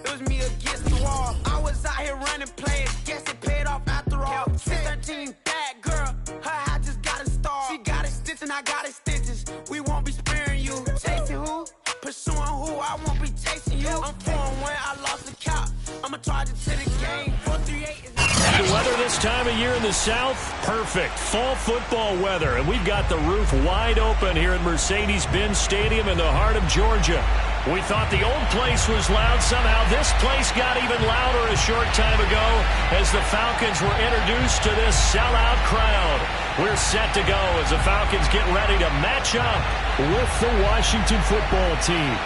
It was me against the wall. I was out here running plays. Guess it paid off after all. 613, bad girl. Her hat just got a star. She got it stitched and I got it stitches. We won't be sparing you. Chasing who? Pursuing who? I won't be chasing you. I'm 4-1. I lost the count. I'ma charge it to the game. 438 is the weather this time of year in the South, perfect. Fall football weather, and we've got the roof wide open here at Mercedes-Benz Stadium in the heart of Georgia. We thought the old place was loud. Somehow this place got even louder a short time ago as the Falcons were introduced to this sellout crowd. We're set to go as the Falcons get ready to match up with the Washington football team.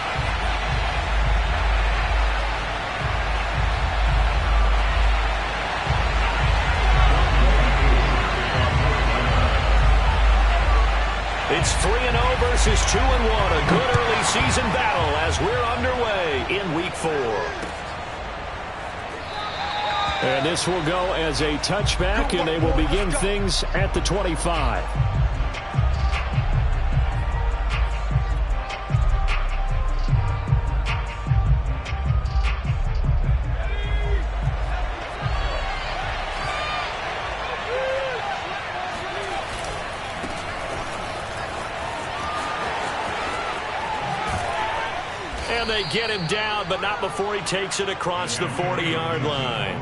It's 3-0 versus 2-1. A good early season battle as we're underway in Week 4. And this will go as a touchback, and they will begin things at the 25. And they get him down, but not before he takes it across the 40-yard line.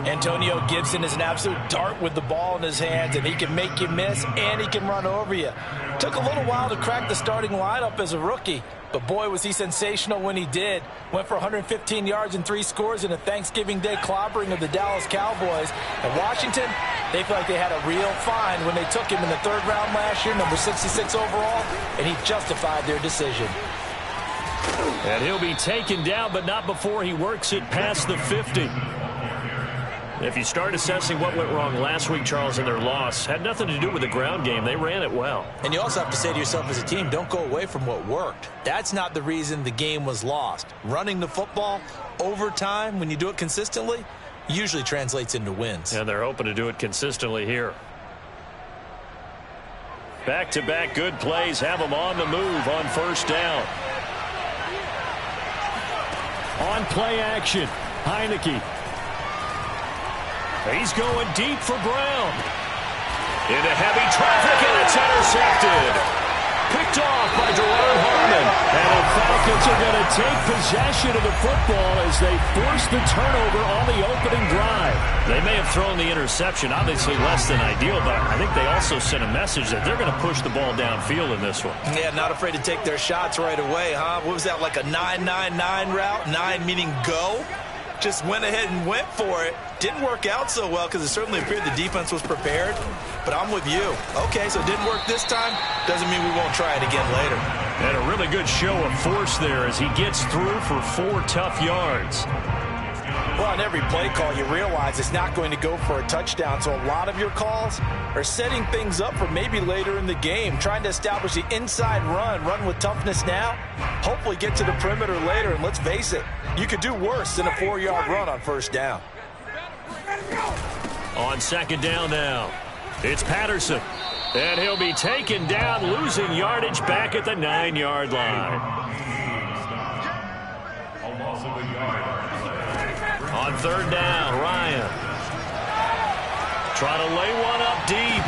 Antonio Gibson is an absolute dart with the ball in his hands, and he can make you miss, and he can run over you. Took a little while to crack the starting lineup as a rookie, but boy, was he sensational when he did. Went for 115 yards and 3 scores in a Thanksgiving Day clobbering of the Dallas Cowboys. And Washington, they feel like they had a real find when they took him in the 3rd round last year, number 66 overall, and he justified their decision. And he'll be taken down, but not before he works it past the 50. If you start assessing what went wrong last week, Charles, in their loss, had nothing to do with the ground game. They ran it well. And you also have to say to yourself as a team, don't go away from what worked. That's not the reason the game was lost. Running the football over time, when you do it consistently, usually translates into wins. And they're hoping to do it consistently here. Back-to-back good plays have them on the move on 1st down. On play action, Heineke. He's going deep for Brown. Into heavy traffic, and it's intercepted. Picked off by Jerron Harmon. And the Falcons are going to take possession of the football as they force the turnover on the opening drive. They may have thrown the interception, obviously less than ideal, but I think they also sent a message that they're going to push the ball downfield in this one. Yeah, not afraid to take their shots right away, huh? What was that, like a 9-9-9 route? 9 meaning go? Just went ahead and went for it. Didn't work out so well because it certainly appeared the defense was prepared. But I'm with you. Okay, so it didn't work this time. Doesn't mean we won't try it again later. And a really good show of force there as he gets through for 4 tough yards. Well, on every play call, you realize it's not going to go for a touchdown. So a lot of your calls are setting things up for maybe later in the game, trying to establish the inside run with toughness now, hopefully get to the perimeter later. And let's face it, you could do worse than a 4-yard run on 1st down. On 2nd down now, it's Patterson. And he'll be taken down, losing yardage back at the 9-yard line. On 3rd down, Ryan. Try to lay one up deep.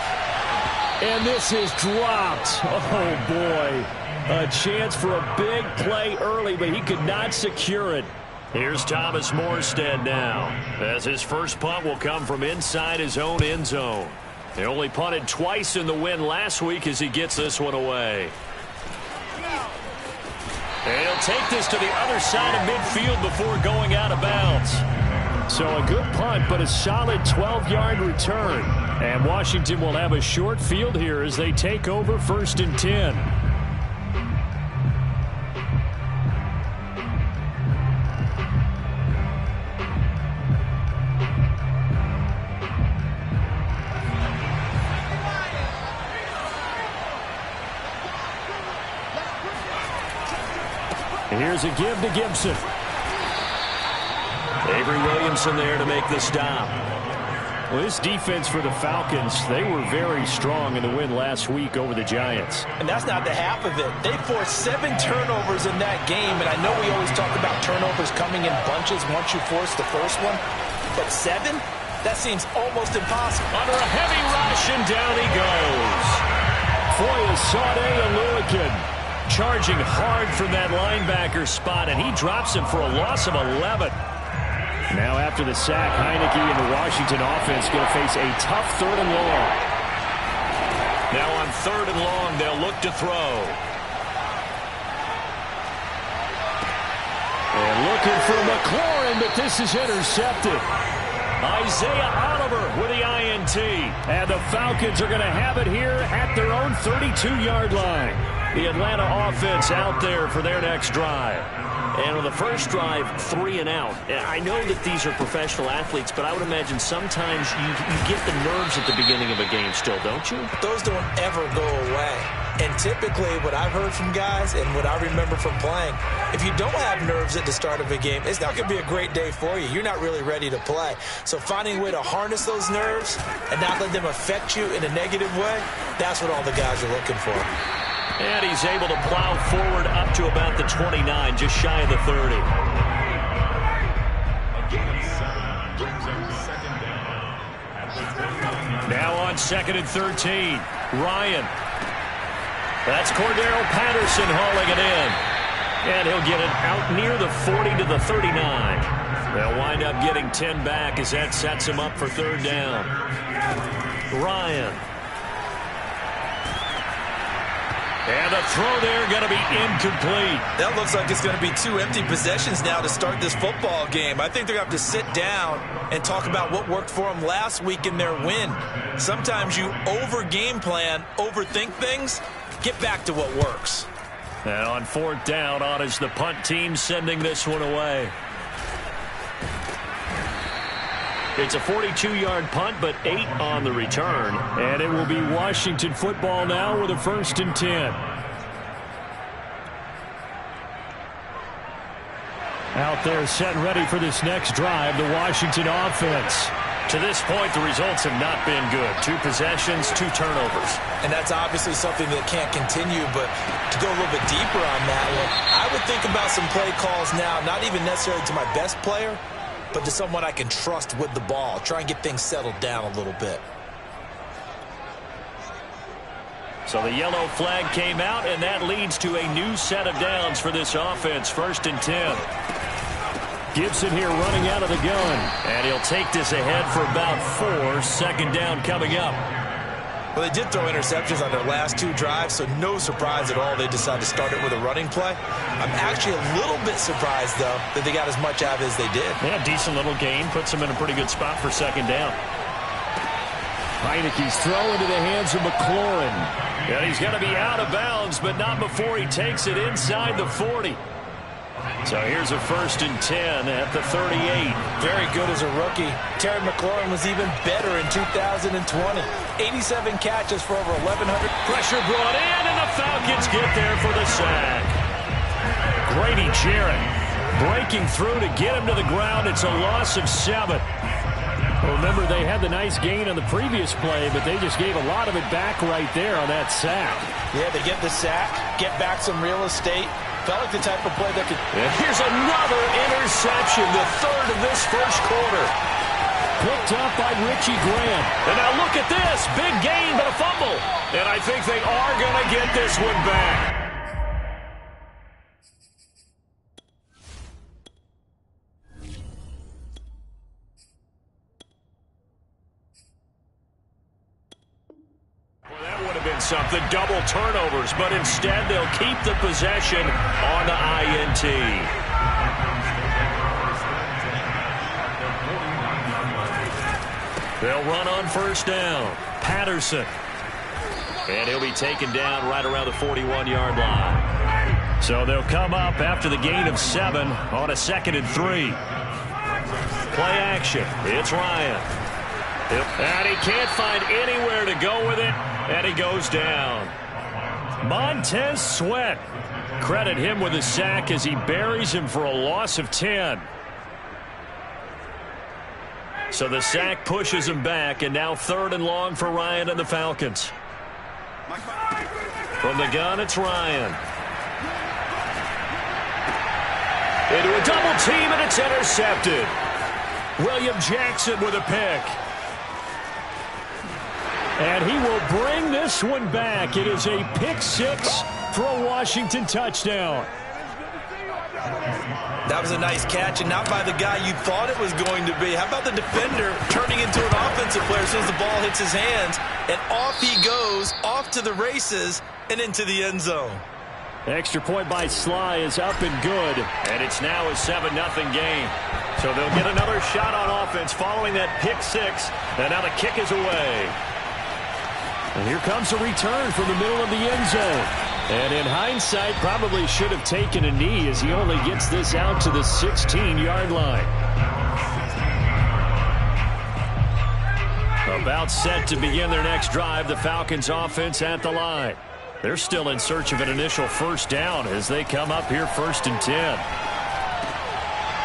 And this is dropped. Oh, boy. A chance for a big play early, but he could not secure it. Here's Thomas Morstead now, as his first punt will come from inside his own end zone. He only punted twice in the win last week as he gets this one away. And he'll take this to the other side of midfield before going out of bounds. So a good punt, but a solid 12-yard return. And Washington will have a short field here as they take over 1st and 10. Here's a give to Gibson. Avery Williamson there to make the stop. Well, this defense for the Falcons, they were very strong in the win last week over the Giants. And that's not the half of it. They forced 7 turnovers in that game, and I know we always talk about turnovers coming in bunches once you force the first one, but 7? That seems almost impossible. Under a heavy rush, and down he goes. Foya, Sade, and Lewickin charging hard from that linebacker spot, and he drops him for a loss of 11. Now after the sack, Heineke and the Washington offense going to face a tough 3rd and long. Now on 3rd and long, they'll look to throw. And looking for McLaurin, but this is intercepted. Isaiah Oliver with the INT. And the Falcons are going to have it here at their own 32-yard line. The Atlanta offense out there for their next drive. And on the first drive, 3 and out. I know that these are professional athletes, but I would imagine sometimes you get the nerves at the beginning of a game still, don't you? Those don't ever go away. And typically what I've heard from guys and what I remember from playing, if you don't have nerves at the start of a game, it's not going to be a great day for you. You're not really ready to play. So finding a way to harness those nerves and not let them affect you in a negative way, that's what all the guys are looking for. And he's able to plow forward up to about the 29, just shy of the 30. Now on 2nd and 13, Ryan. That's Cordero Patterson hauling it in. And he'll get it out near the 40 to the 39. They'll wind up getting 10 back as that sets him up for 3rd down. Ryan. And the throw there going to be incomplete. That looks like it's going to be 2 empty possessions now to start this football game. I think they're going to have to sit down and talk about what worked for them last week in their win. Sometimes you over-game plan, overthink things, get back to what works. And on 4th down, on is the punt team sending this one away. It's a 42-yard punt, but 8 on the return. And it will be Washington football now with a 1st and 10. Out there set and ready for this next drive, the Washington offense. To this point, the results have not been good. 2 possessions, 2 turnovers. And that's obviously something that can't continue, but to go a little bit deeper on that one, I would think about some play calls now, not even necessarily to my best player, but to someone I can trust with the ball. Try and get things settled down a little bit. So the yellow flag came out, and that leads to a new set of downs for this offense. 1st and 10. Gibson here running out of the gun. And he'll take this ahead for about 4. 2nd down coming up. Well, they did throw interceptions on their last 2 drives, so no surprise at all they decided to start it with a running play. I'm actually a little bit surprised, though, that they got as much out of it as they did. Yeah, decent little gain. Puts them in a pretty good spot for 2nd down. Heineke's throw into the hands of McLaurin. And he's going to be out of bounds, but not before he takes it inside the 40. So here's a 1st and 10 at the 38. Very good as a rookie. Terry McLaurin was even better in 2020. 87 catches for over 1,100. Pressure brought in, and the Falcons get there for the sack. Grady Jarrett breaking through to get him to the ground. It's a loss of 7. Remember, they had the nice gain on the previous play, but they just gave a lot of it back right there on that sack. Yeah, they get the sack, get back some real estate. Felt like the type of play that could... And here's another interception, the 3rd of this 1st quarter. Picked up by Richie Grant. And now look at this. Big gain, but a fumble. And I think they are going to get this one back. Something, double turnovers, but instead they'll keep the possession on the INT. They'll run on 1st down. Patterson. And he'll be taken down right around the 41-yard line. So they'll come up after the gain of 7 on a 2nd and 3. Play action. It's Ryan. And he can't find anywhere to go with it. And he goes down. Montez Sweat. Credit him with a sack as he buries him for a loss of 10. So the sack pushes him back, and now 3rd and long for Ryan and the Falcons. From the gun, it's Ryan. Into a double team, and it's intercepted. William Jackson with a pick. And he will bring this one back. It is a pick 6 for a Washington touchdown. That was a nice catch, and not by the guy you thought it was going to be. How about the defender turning into an offensive player as soon as the ball hits his hands, and off he goes, off to the races, and into the end zone. Extra point by Sly is up and good, and it's now a 7-0 game. So they'll get another shot on offense following that pick 6, and now the kick is away. And here comes a return from the middle of the end zone. And in hindsight, probably should have taken a knee as he only gets this out to the 16-yard line. About set to begin their next drive, the Falcons offense at the line. They're still in search of an initial first down as they come up here 1st and 10.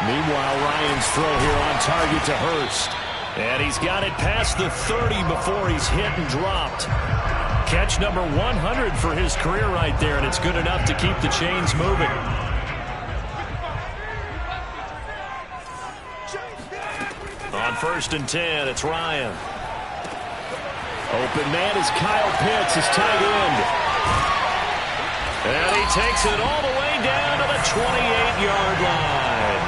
Meanwhile, Ryan's throw here on target to Hurst. And he's got it past the 30 before he's hit and dropped. Catch number 100 for his career right there, and it's good enough to keep the chains moving. On 1st and 10, it's Ryan. Open man is Kyle Pitts, his tight end. And he takes it all the way down to the 28-yard line.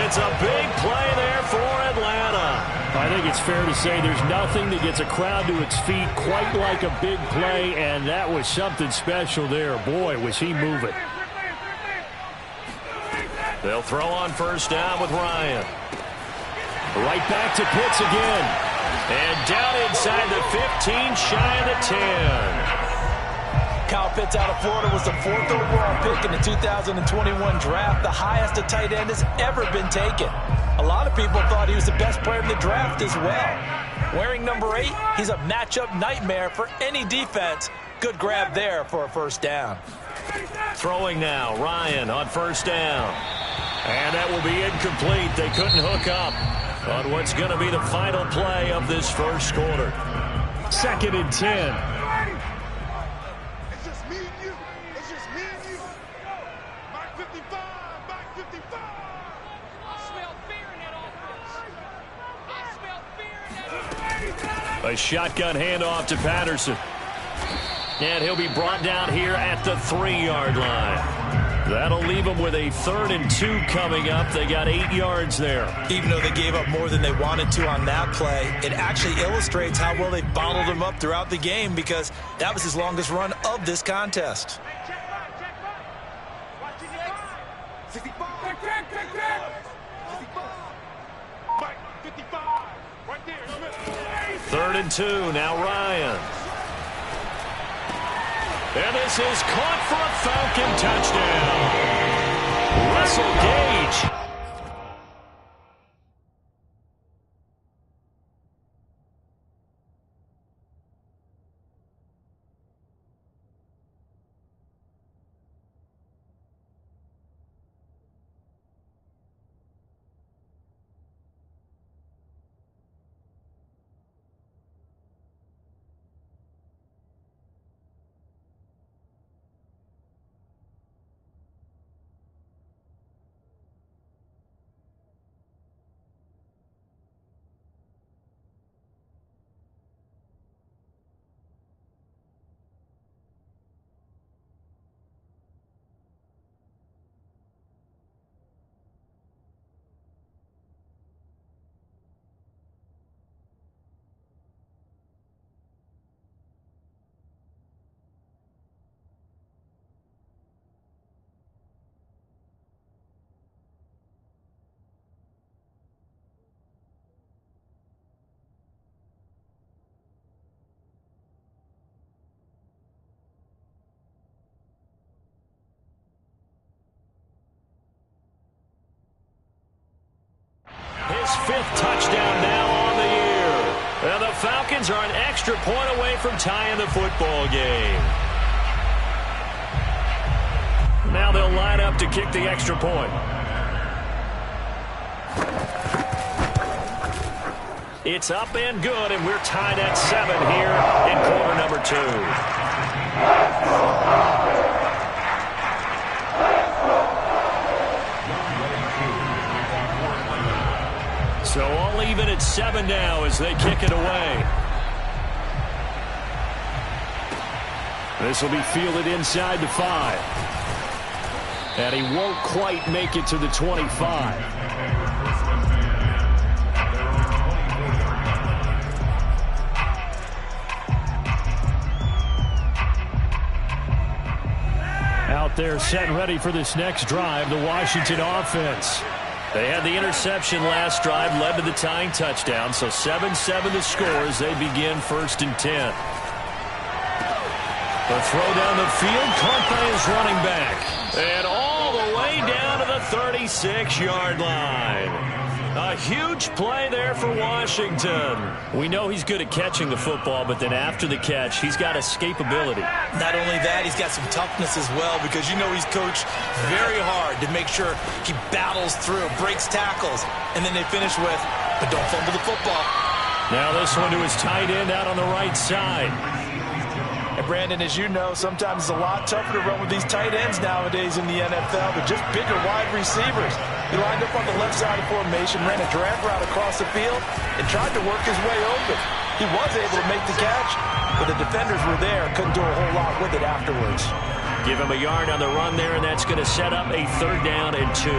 It's a big play there for Atlanta. I think it's fair to say there's nothing that gets a crowd to its feet quite like a big play, and that was something special there. Boy, was he moving. They'll throw on 1st down with Ryan. Right back to Pitts again. And down inside the 15, shy of the 10. Kyle Pitts out of Florida was the 4th overall pick in the 2021 draft, the highest a tight end has ever been taken. A lot of people thought he was the best player in the draft as well. Wearing number 8, he's a matchup nightmare for any defense. Good grab there for a 1st down. Throwing now, Ryan on 1st down. And that will be incomplete. They couldn't hook up on what's going to be the final play of this 1st quarter. 2nd and 10. A shotgun handoff to Patterson. And he'll be brought down here at the 3-yard line. That'll leave them with a 3rd and 2 coming up. They got 8 yards there. Even though they gave up more than they wanted to on that play, it actually illustrates how well they bottled him up throughout the game because that was his longest run of this contest. 3rd and 2, now Ryan. And this is caught for a Falcon touchdown. Russell Gage. His 5th touchdown now on the year. And the Falcons are an extra point away from tying the football game. Now they'll line up to kick the extra point. It's up and good, and we're tied at 7 here in quarter number 2. So all even at 7 now as they kick it away. This will be fielded inside the 5. And he won't quite make it to the 25. Out there set and ready for this next drive, the Washington offense. They had the interception last drive, led to the tying touchdown, so 7-7 the score as they begin 1st and 10. The throw down the field, caught by his running back. And all the way down to the 36-yard line. A huge play there for Washington. We know he's good at catching the football, but then after the catch, he's got escapability. Not only that, he's got some toughness as well, because you know he's coached very hard to make sure he battles through, breaks tackles, and then they finish with, but don't fumble the football. Now this one to his tight end out on the right side. And Brandon, as you know, sometimes it's a lot tougher to run with these tight ends nowadays in the NFL, but just bigger wide receivers. He lined up on the left side of formation, ran a drag route across the field, and tried to work his way open. He was able to make the catch, but the defenders were there, couldn't do a whole lot with it afterwards. Give him a yard on the run there, and that's going to set up a 3rd down and 2.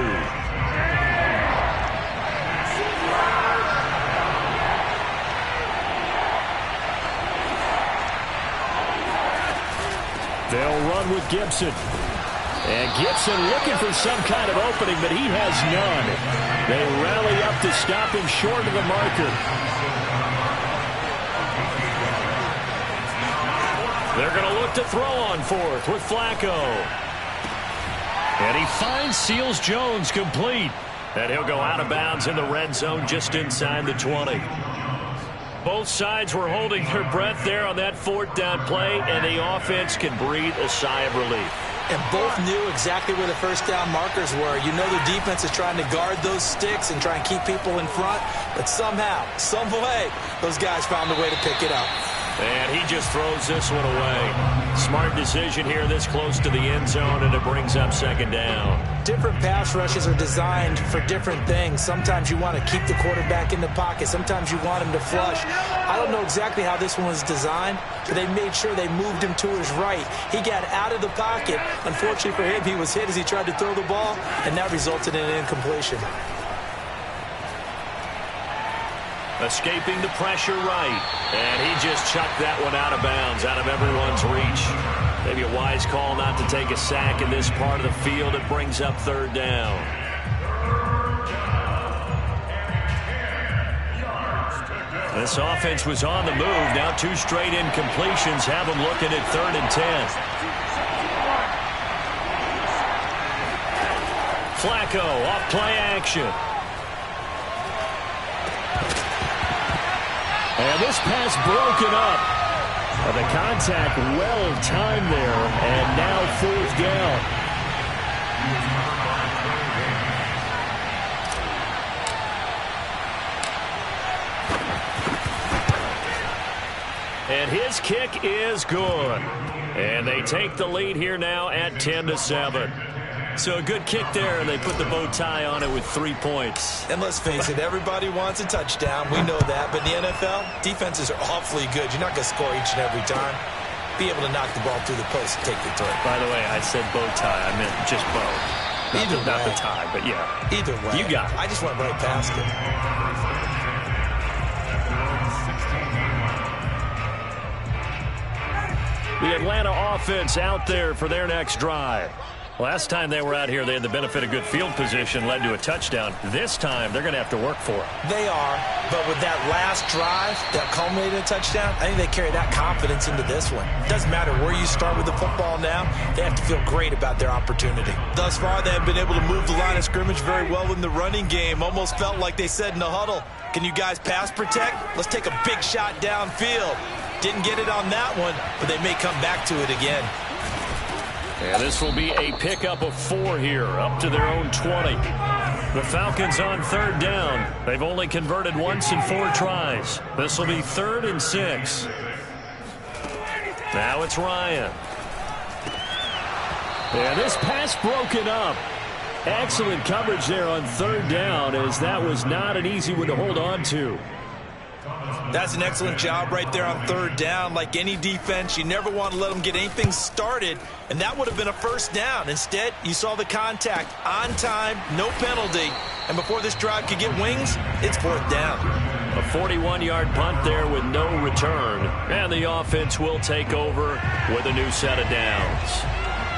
They'll run with Gibson. And Gibson looking for some kind of opening, but he has none. They rally up to stop him short of the marker. They're going to look to throw on 4th with Flacco. And he finds Seals Jones complete. And he'll go out of bounds in the red zone just inside the 20. Both sides were holding their breath there on that 4th down play, and the offense can breathe a sigh of relief. And both knew exactly where the 1st down markers were. You know the defense is trying to guard those sticks and try and keep people in front, but somehow, some way, those guys found a way to pick it up. And he just throws this one away. Smart decision here this close to the end zone, and it brings up 2nd down. Different pass rushes are designed for different things. Sometimes you want to keep the quarterback in the pocket. Sometimes you want him to flush. I don't know exactly how this one was designed, but they made sure they moved him to his right. He got out of the pocket. Unfortunately for him, he was hit as he tried to throw the ball, and that resulted in an incompletion. Escaping the pressure right. And he just chucked that one out of bounds, out of everyone's reach. Maybe a wise call not to take a sack in this part of the field. It brings up 3rd down. This offense was on the move. Now 2 straight incompletions have them looking at 3rd and 10. Flacco off play action. And this pass broken up. The contact well timed there, and now 4th down. And his kick is good. And they take the lead here now at 10-7. So a good kick there, and they put the bow tie on it with 3 points. And let's face it, everybody wants a touchdown. We know that. But in the NFL, defenses are awfully good. You're not going to score each and every time. Be able to knock the ball through the post and take the throw. By the way, I said bow tie. I meant just bow. Not the tie, but yeah. Either way. You got it. I just went right past it. The Atlanta offense out there for their next drive. Last time they were out here, they had the benefit of good field position, led to a touchdown. This time, they're going to have to work for it. They are, but with that last drive that culminated in a touchdown, I think they carry that confidence into this one. Doesn't matter where you start with the football now, they have to feel great about their opportunity. Thus far, they have been able to move the line of scrimmage very well in the running game. Almost felt like they said in the huddle, can you guys pass protect? Let's take a big shot downfield. Didn't get it on that one, but they may come back to it again. And this will be a pickup of 4 here, up to their own 20. The Falcons on 3rd down. They've only converted once in 4 tries. This will be 3rd and 6. Now it's Ryan. And this pass broken up. Excellent coverage there on 3rd down, as that was not an easy one to hold on to. That's an excellent job right there on 3rd down. Like any defense, you never want to let them get anything started, and that would have been a 1st down. Instead, you saw the contact on time, no penalty, and before this drive could get wings, it's 4th down. A 41-yard punt there with no return, and the offense will take over with a new set of downs.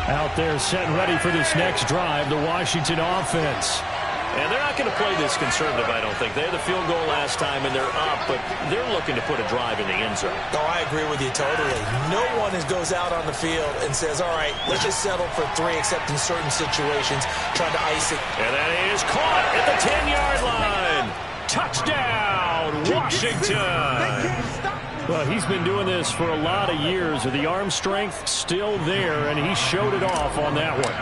Out there set and ready for this next drive, the Washington offense. And they're not going to play this conservative, I don't think. They had the field goal last time, and they're up, but they're looking to put a drive in the end zone. Oh, I agree with you totally. No one goes out on the field and says, all right, let's just settle for 3, except in certain situations, trying to ice it. And that is caught at the 10-yard line. Touchdown, Washington. Well, he's been doing this for a lot of years. The arm strength still there, and he showed it off on that one.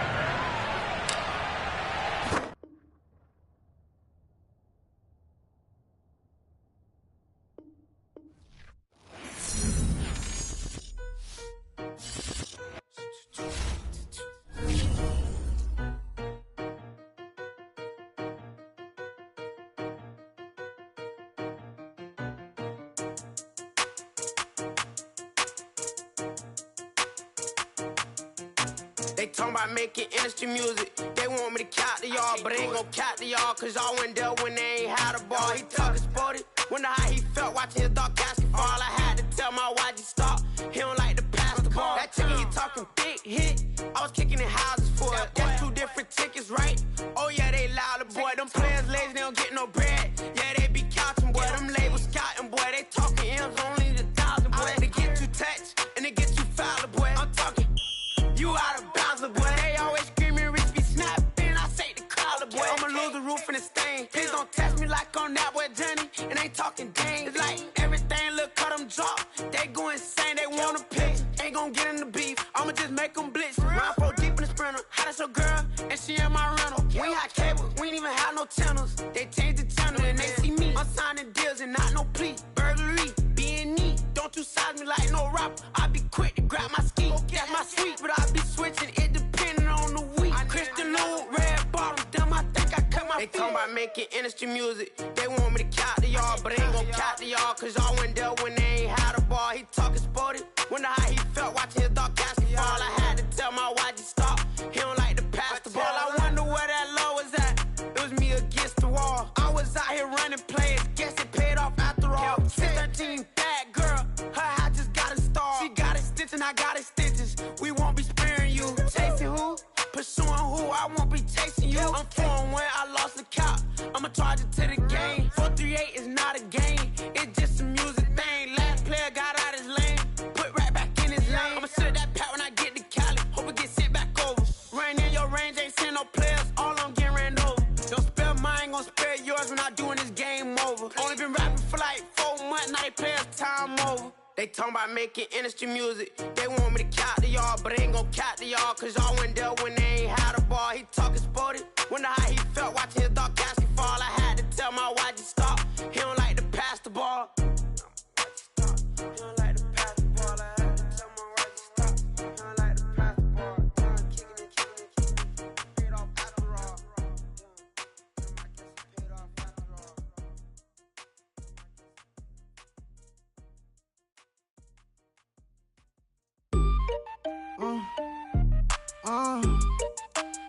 They talking about making industry music. They want me to count to y'all, but I ain't gon' count to y'all, cause y'all went there when they ain't had a ball. He talking sporty, wonder how he felt watching his dog casket fall. I had to tell my YG stop, he don't like to pass the ball. That chicken, he talking big hit, I was kicking in houses for it. That's 2 different tickets, right? Oh yeah, they louder, boy. Them players lazy, they don't get no bread. Yeah, they be counting, boy. Them labels scouting, boy. They talking M's, only the 1,000, boy. They get too touched, and they get too foul, boy. I'm talking, you out of bounds, boy. They always screaming, Rich be snapping. I say the collar, boy. I'ma lose the roof in the stain. Please don't test me like on that boy Johnny. And ain't talking dang. It's like everything look cut them drop. They go insane, they want a pitch. Ain't gon' get in the beef. I'ma just make them blitz. Run 4 deep in the sprinter. How that's your girl? And she in my rental. We ain't had cable, we ain't even have no channels. They changed the channel and they see me. I'm signing deals and not no plea. Burglary, B&E. Don't you size me like no rapper. I be quick to grab my ski. That's my sweet, but I be switching it depending on the week. Christian Lou, red bottoms, damn, I think I cut my feet. They talking about making industry music. They want me to count to y'all, but I ain't gon' count to y'all, cause y'all went there when they ain't had a ball. He talking sporty, wonder how he felt watching his dog casket fall. I had to tell my YG stop, he don't like to pass the ball. I wonder where that low was at. It was me against the wall. I was out here running plays, guess it paid off after all. 6'13", bad girl, her hat just got a star. She got it stitched and I got it stitches. We won't be sparing you. Chasing who? Pursuing who? I won't be chasing you. I'm 4-1, I lost the count. I'ma charge it to the game. 438 is not a game, it's just a music thing. Last player got out his lane, put right back in his lane. I'ma sit that pat when I get to Cali, hope it get sent back over. Ran in your range, ain't seen no players, all I'm getting ran over. Don't spare mine, gon' spare yours when I doing this game over. Only been rapping for like 4 months, now they players time over. They talking about making industry music. They want me to count to y'all, but I ain't gon' count to y'all, cause y'all went there when they ain't had a ball. He talking sporty, wonder how he felt watching his dog casket fall. I had to tell my YG stop, he don't like to pass the ball. He don't like to pass the ball. I had to tell my YG stop, he don't like to pass the ball. Kicking it, paid off after all. Paid off after all.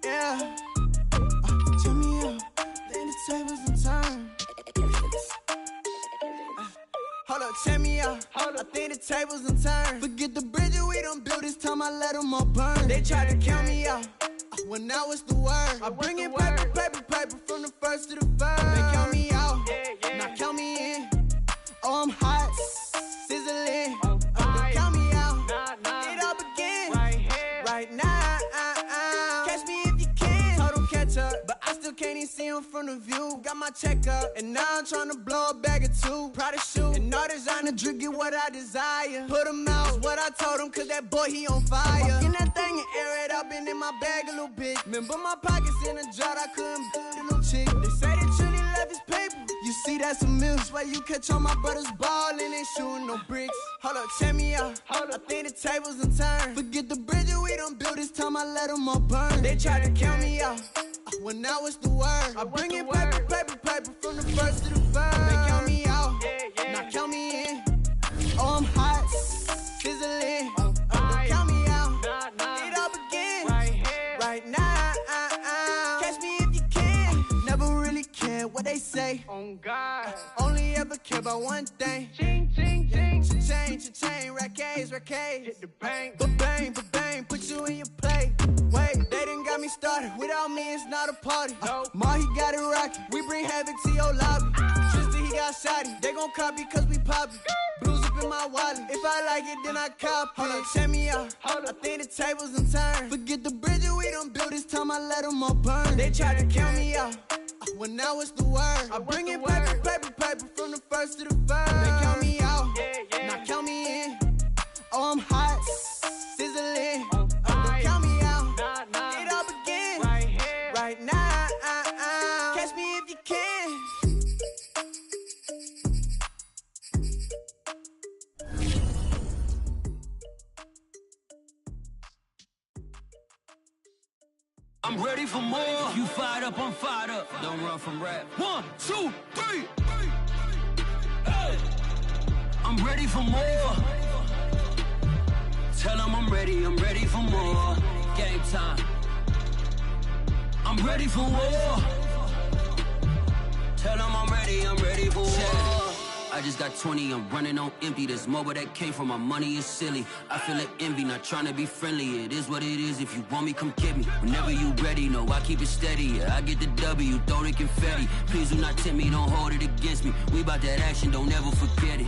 Yeah. Turn me up, then the tables and turn. Hold up, check me out. I think the tables and turn. Forget the bridge we done built, this time I let them all burn. They tried to count me out, well now it's the word. I bring in paper from the first to the third. They count me out, now count me in. Oh, I'm hot, sizzling. They count me out, it all begin right now. Catch me if you can. Told them catch up, but I still can't even see him from the view. Got my check up, and now I'm trying to blow a bag or 2. Proud of shoe, and all designer drip, get what I desire. Put him out, is what I told him, cause that boy, he on fire. Walk in that thing it, air it out, been in my bag a little bit. Remember my pockets in a drought, I couldn't a little chick. They say that Trini left his paper. You see that's a milk. Why you catch all my brothers ballin', ain't shooting no bricks. Hold up, check me out. I think the tables done turned. Forget the bridges we done built, this time I let them all burn. They tried to count me out. When now it's the word. I bring in paper, paper, paper from the first to the third. They count me out, now count me in. Oh, I'm hot, sizzling. Don't count me out. It all begins right now. Catch me if you can. Never really care what they say. On God. Only ever care about one thing. Ching, ching, ching. Cha-chain, rackets. Hit the bank. Ba-bang, put you in your play. Wait, they done got me started. Without me, it's not a party. Ma, he got it rockin'. We bring havoc to your lobby. Tristan, he got shotty. They gon' copy cause we poppin'. Blues up in my wallet. If I like it, then I cop. Hold up, check me out. I think the tables done turned. Forget the bridges we done built, this time I let them all burn. They tried to count me out. Well, now it's the word. I bring in paper, paper, paper from the first to the third. They count me out, now count me in. Oh, I'm hot, sizzling. Don't count me out. It all begins right now. Catch me if you can. I'm ready for more. You fired up, I'm fired up. Don't run from rap. 1, 2, 3. Hey. I'm ready for more. Tell them I'm ready for more. Game time. I'm ready for war. Tell them I'm ready for war. I just got 20, I'm running on empty. There's more where that came from, my money is silly. I feel like envy, not trying to be friendly. It is what it is, if you want me, come get me. Whenever you ready, no, I keep it steady. Yeah, I get the W, throw the confetti. Please do not tempt me, don't hold it against me. We bout that action, don't ever forget it.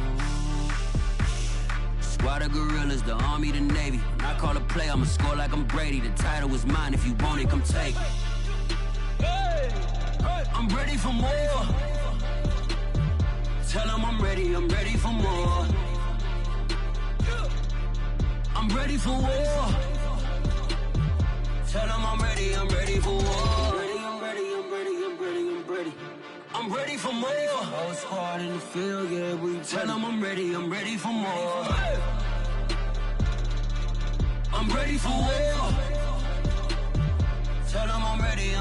Squad of gorillas, the army, the navy. When I call a play, I'ma score like I'm Brady. The title is mine, if you want it, come take it. I'm ready for more. Tell them I'm ready for more. I'm ready for war. Tell them I'm ready for war. I'm ready for more. Whole squad in the field, yeah, we tell them I'm ready for more. I'm ready for war. Tell them I'm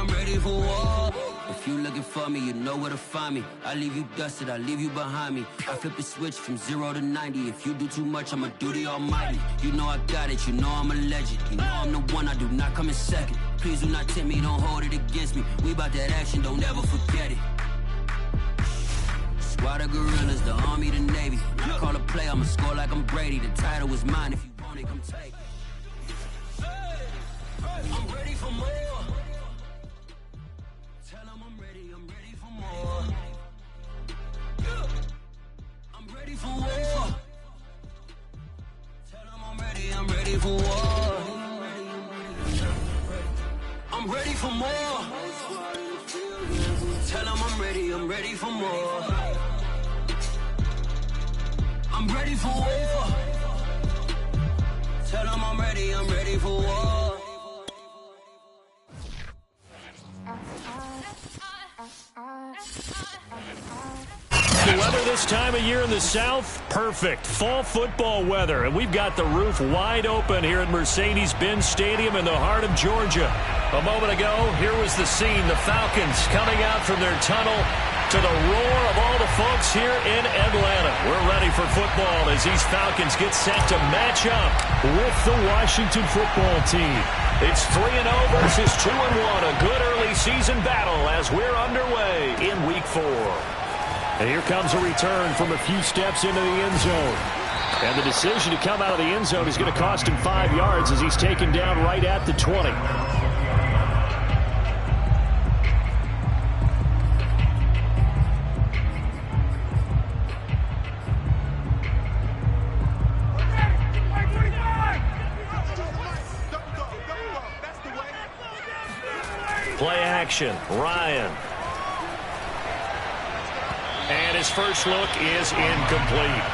ready for war. If you looking for me, you know where to find me. I leave you dusted, I leave you behind me. I flip the switch from 0 to 90. If you do too much, I'ma do the almighty. You know I got it, you know I'm a legend. You know I'm the one, I do not come in second. Please do not tempt me, don't hold it against me. We bout that action, don't ever forget it. Squad of gorillas, the army, the navy. When I call a play, I'ma score like I'm Brady. The title is mine, if you want it, come take it. I'm ready for more. Tell them I'm ready for more. I'm ready for war. Tell them I'm ready for war. I'm ready for more. Tell them I'm ready for more. I'm ready for war. Tell them I'm ready for war. The weather this time of year in the South, perfect. Fall football weather, and we've got the roof wide open here at Mercedes-Benz Stadium in the heart of Georgia. A moment ago, here was the scene. The Falcons coming out from their tunnel to the roar of all the folks here in Atlanta. We're ready for football as these Falcons get set to match up with the Washington football team. It's 3-0 versus 2-1. A good early season battle as we're underway in Week 4. And here comes a return from a few steps into the end zone. And the decision to come out of the end zone is going to cost him 5 yards as he's taken down right at the 20. Play action, Ryan. And his first look is incomplete.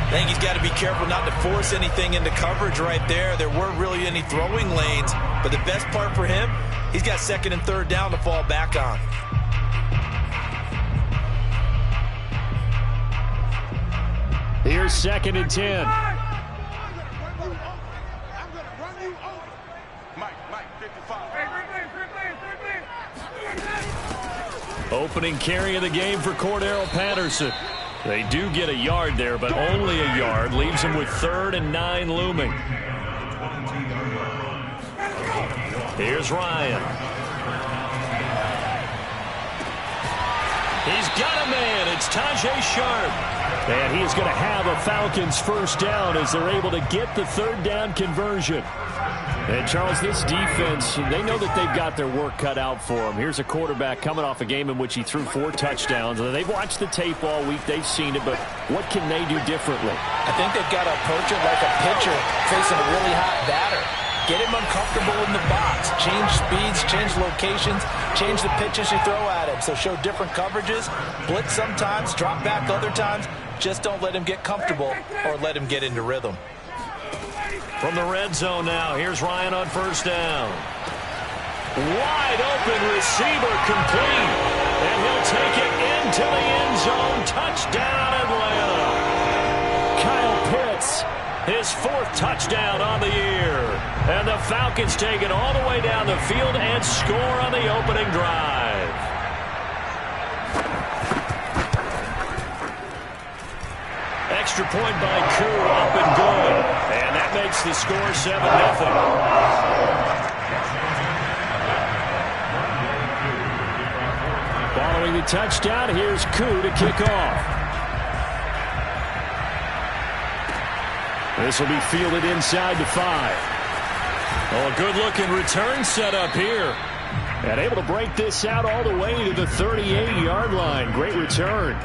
I think he's got to be careful not to force anything into coverage right there. There weren't really any throwing lanes, but the best part for him, he's got second and third down to fall back on. Here's 2nd and 10. Opening carry of the game for Cordero Patterson. They do get a yard there, but only a yard. Leaves them with 3rd and 9 looming. Here's Ryan. He's got a man. It's Tajay Sharp. And he's going to have a Falcons first down as they're able to get the 3rd down conversion. And, Charles, this defense, they know that they've got their work cut out for them. Here's a quarterback coming off a game in which he threw 4 touchdowns. They've watched the tape all week. They've seen it, but what can they do differently? I think they've got to approach it like a pitcher facing a really hot batter. Get him uncomfortable in the box. Change speeds, change locations, change the pitches you throw at him. So show different coverages, blitz sometimes, drop back other times. Just don't let him get comfortable or let him get into rhythm. From the red zone now, here's Ryan on first down. Wide open receiver complete. And he'll take it into the end zone. Touchdown, Atlanta. Kyle Pitts, his 4th touchdown on the year. And the Falcons take it all the way down the field and score on the opening drive. Extra point by Koo, up and good. And that makes the score 7-0. Following the touchdown, here's Koo to kick off. This will be fielded inside the 5. Oh, a good-looking return set up here. And able to break this out all the way to the 38-yard line. Great return.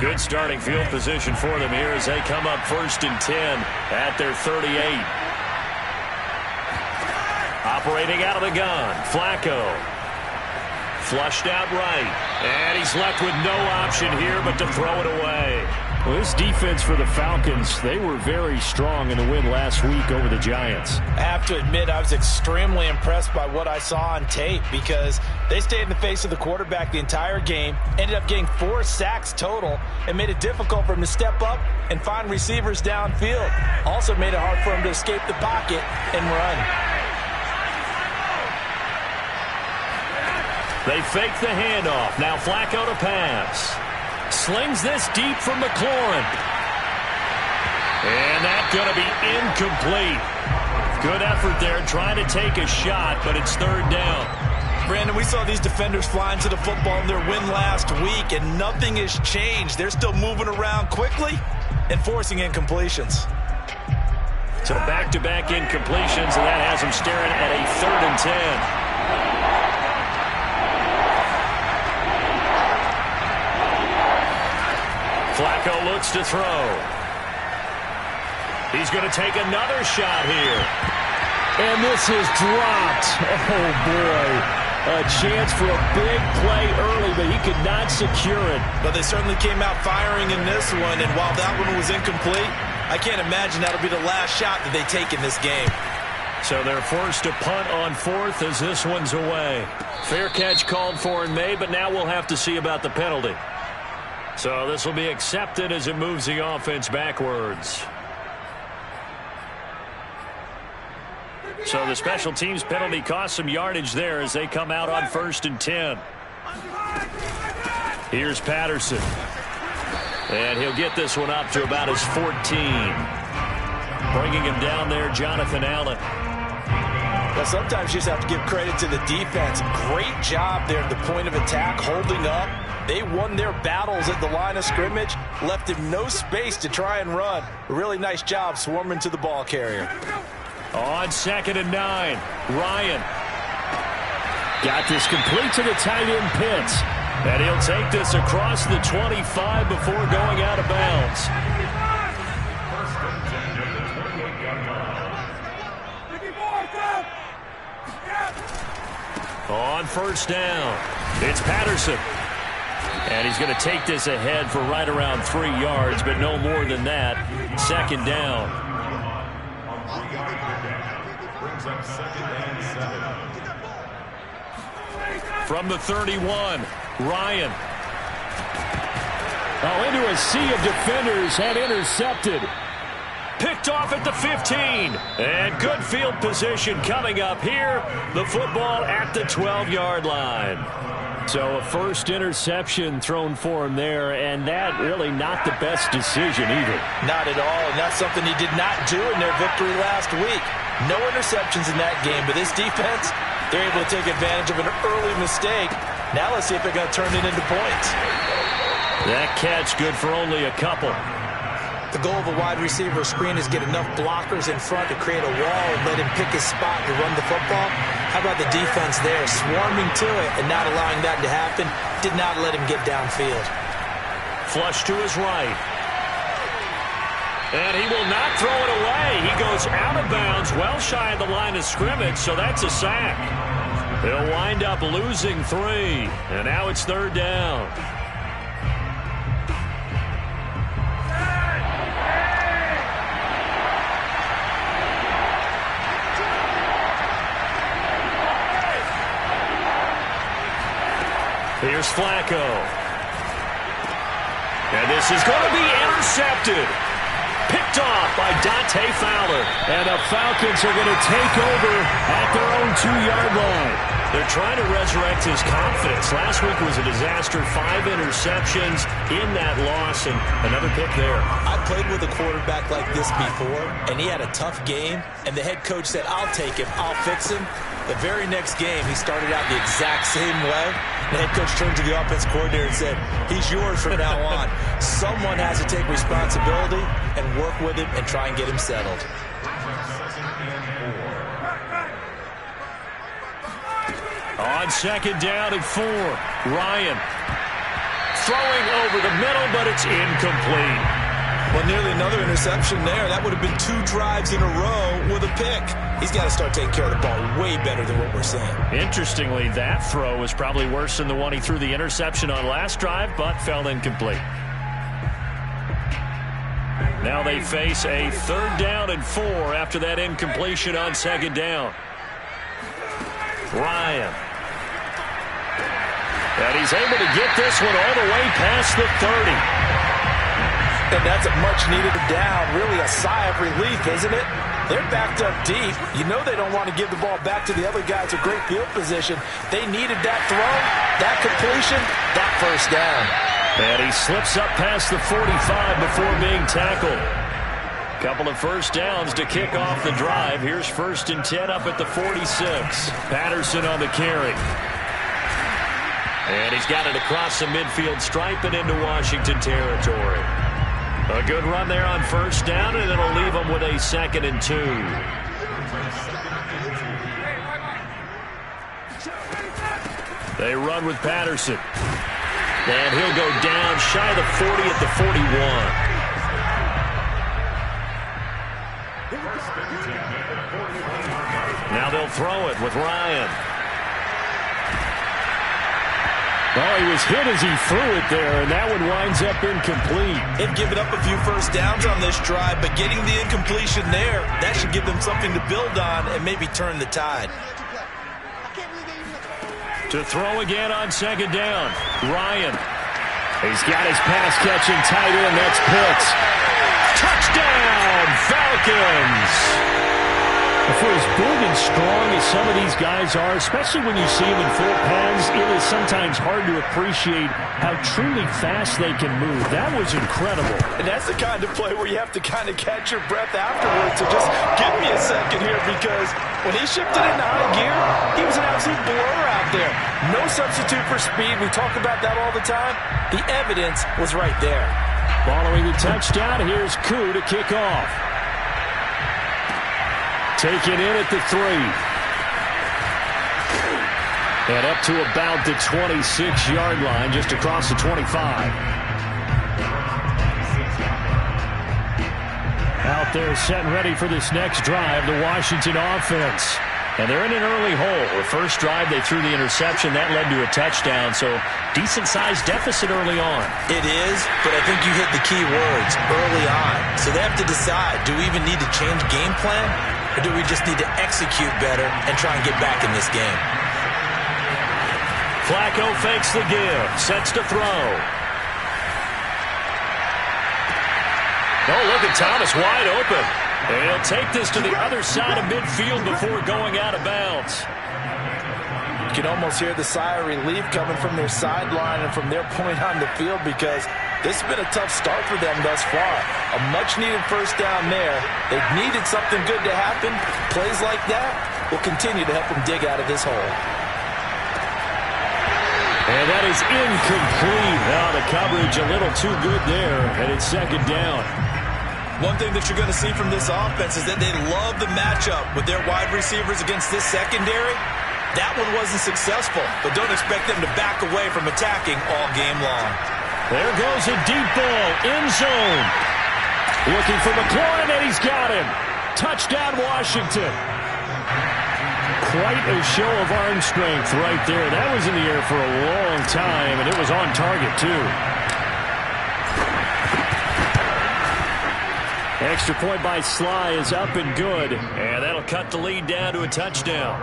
Good starting field position for them here as they come up 1st and 10 at their 38. Operating out of the gun, Flacco. Flushed out right. And he's left with no option here but to throw it away. Well, this defense for the Falcons, they were very strong in the win last week over the Giants. I have to admit, I was extremely impressed by what I saw on tape because they stayed in the face of the quarterback the entire game, ended up getting 4 sacks total, and made it difficult for him to step up and find receivers downfield. Also made it hard for him to escape the pocket and run. They fake the handoff. Now Flacco to pass. Slings this deep from McLaurin. And that's going to be incomplete. Good effort there trying to take a shot, but it's 3rd down. Brandon, we saw these defenders fly into the football in their win last week, and nothing has changed. They're still moving around quickly and forcing incompletions. So back-to-back incompletions, and that has them staring at a 3rd and 10. Flacco looks to throw. He's going to take another shot here. And this is dropped. Oh, boy. A chance for a big play early, but he could not secure it. But they certainly came out firing in this one, and while that one was incomplete, I can't imagine that'll be the last shot that they take in this game. So they're forced to punt on 4th as this one's away. Fair catch called for and made, but now we'll have to see about the penalty. So this will be accepted as it moves the offense backwards. So the special teams penalty cost some yardage there as they come out on 1st and 10. Here's Patterson. And he'll get this one up to about his 14. Bringing him down there, Jonathan Allen. Well, sometimes you just have to give credit to the defense. Great job there at the point of attack, holding up. They won their battles at the line of scrimmage, left him no space to try and run. A really nice job swarming to the ball carrier. On 2nd and 9, Ryan. Got this complete to the tight end Pitts. And he'll take this across the 25 before going out of bounds. On 1st down, it's Patterson. And he's going to take this ahead for right around 3 yards, but no more than that. 2nd down. From the 31, Ryan. Oh, into a sea of defenders and intercepted. Picked off at the 15. And good field position coming up here. The football at the 12-yard line. So a first interception thrown for him there, and that really not the best decision either. Not at all, and that's something he did not do in their victory last week. No interceptions in that game, but this defense, they're able to take advantage of an early mistake. Now let's see if they're going to turn it into points. That catch good for only a couple. The goal of a wide receiver screen is get enough blockers in front to create a wall and let him pick his spot to run the football. How about the defense there, swarming to it and not allowing that to happen? Did not let him get downfield. Flush to his right. And he will not throw it away. He goes out of bounds, well shy of the line of scrimmage, so that's a sack. They'll wind up losing 3, and now it's 3rd down. Here's Flacco. And this is going to be intercepted. Picked off by Dante Fowler. And the Falcons are going to take over at their own 2-yard line. They're trying to resurrect his confidence. Last week was a disaster. 5 interceptions in that loss, and another pick there. I played with a quarterback like this before, and he had a tough game, and the head coach said, I'll take him, I'll fix him. The very next game, he started out the exact same way. The head coach turned to the offense coordinator and said, he's yours from now on. Someone has to take responsibility and work with him and try and get him settled. On 2nd down and 4, Ryan. Throwing over the middle, but it's incomplete. Well, nearly another interception there. That would have been 2 drives in a row with a pick. He's got to start taking care of the ball way better than what we're seeing. Interestingly, that throw was probably worse than the one he threw the interception on last drive, but fell incomplete. Now they face a 3rd down and 4 after that incompletion on 2nd down. Ryan. And he's able to get this one all the way past the 30. And that's a much-needed down. Really a sigh of relief, isn't it? They're backed up deep. You know they don't want to give the ball back to the other guys. A great field position. They needed that throw, that completion, that 1st down. And he slips up past the 45 before being tackled. Couple of 1st downs to kick off the drive. Here's 1st and 10 up at the 46. Patterson on the carry. And he's got it across the midfield stripe and into Washington territory. A good run there on 1st down, and it'll leave them with a 2nd and 2. They run with Patterson. And he'll go down shy of the 40 at the 41. Now they'll throw it with Ryan. Well, he was hit as he threw it there, and that one winds up incomplete. They've given up a few 1st downs on this drive, but getting the incompletion there, that should give them something to build on and maybe turn the tide. To throw again on 2nd down, Ryan. He's got his pass-catching tight end. That's Pitts. Touchdown, Falcons! For as big and strong as some of these guys are, especially when you see them in full pads, it is sometimes hard to appreciate how truly fast they can move. That was incredible. And that's the kind of play where you have to kind of catch your breath afterwards. So just give me a second here, because when he shifted into high gear, he was an absolute blur out there. No substitute for speed. We talk about that all the time. The evidence was right there. Following the touchdown, here's Koo to kick off. Taken in at the 3. And up to about the 26-yard line, just across the 25. Out there set and ready for this next drive, the Washington offense. And they're in an early hole. The first drive, they threw the interception. That led to a touchdown, so decent-sized deficit early on. It is, but I think you hit the key words, early on. So they have to decide, do we even need to change game plan, or do we just need to execute better and try and get back in this game? Flacco fakes the give, sets to throw. Oh, look at Thomas wide open. And he'll take this to the other side of midfield before going out of bounds. You can almost hear the sigh of relief coming from their sideline and from their point on the field, because this has been a tough start for them thus far. A much-needed first down there. They've needed something good to happen. Plays like that will continue to help them dig out of this hole. And that is incomplete. Now the coverage a little too good there, and it's second down. One thing that you're going to see from this offense is that they love the matchup with their wide receivers against this secondary. That one wasn't successful, but don't expect them to back away from attacking all game long. There goes a deep ball, end zone. Looking for McLaurin, and he's got him. Touchdown, Washington. Quite a show of arm strength right there. That was in the air for a long time, and it was on target, too. Extra point by Sly is up and good. And that'll cut the lead down to a touchdown.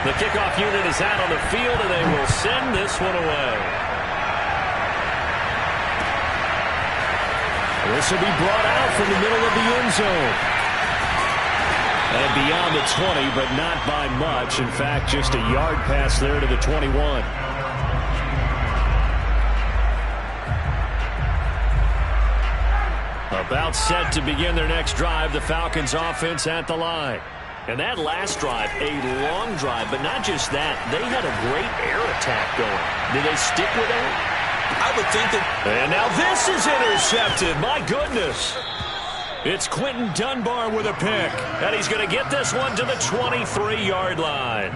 The kickoff unit is out on the field, and they will send this one away. This will be brought out from the middle of the end zone. And beyond the 20, but not by much. In fact, just a yard pass there to the 21. About set to begin their next drive, the Falcons offense at the line. And that last drive, a long drive, but not just that. They had a great air attack going. Did they stick with that? I would think that... And now this is intercepted. My goodness. It's Quentin Dunbar with a pick. And he's going to get this one to the 23-yard line.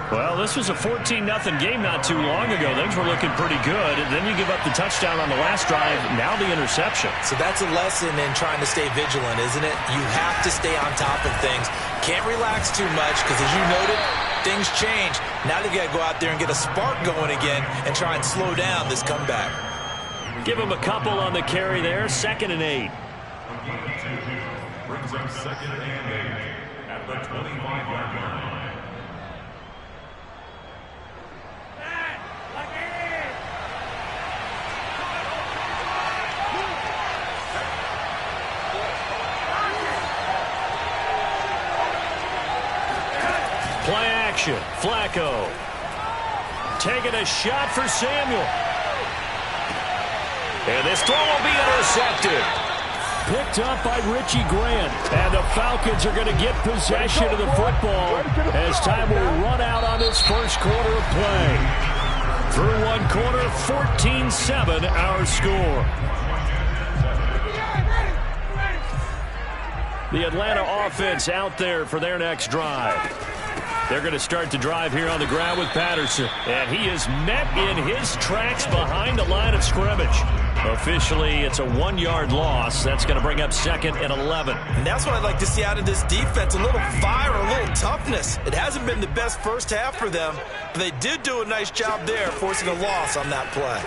Well, this was a 14-0 game not too long ago. Things were looking pretty good. And then you give up the touchdown on the last drive. Now the interception. So that's a lesson in trying to stay vigilant, isn't it? You have to stay on top of things. Can't relax too much, because as you noted, things change. Now they've got to go out there and get a spark going again and try and slow down this comeback. Give him a couple on the carry there. 2nd and 8. Brings up 2nd and 8 at the 25-yard line. Play action. Flacco. Taking a shot for Samuel. And this throw will be intercepted. Picked up by Richie Grant. And the Falcons are going to get possession of the football as time will run out on this first quarter of play. Through one quarter, 14-7 our score. The Atlanta offense out there for their next drive. They're going to start the drive here on the ground with Patterson. And he is met in his tracks behind the line of scrimmage. Officially, it's a 1-yard loss. That's going to bring up 2nd and 11. And that's what I'd like to see out of this defense. A little fire, a little toughness. It hasn't been the best first half for them, but they did do a nice job there, forcing a loss on that play.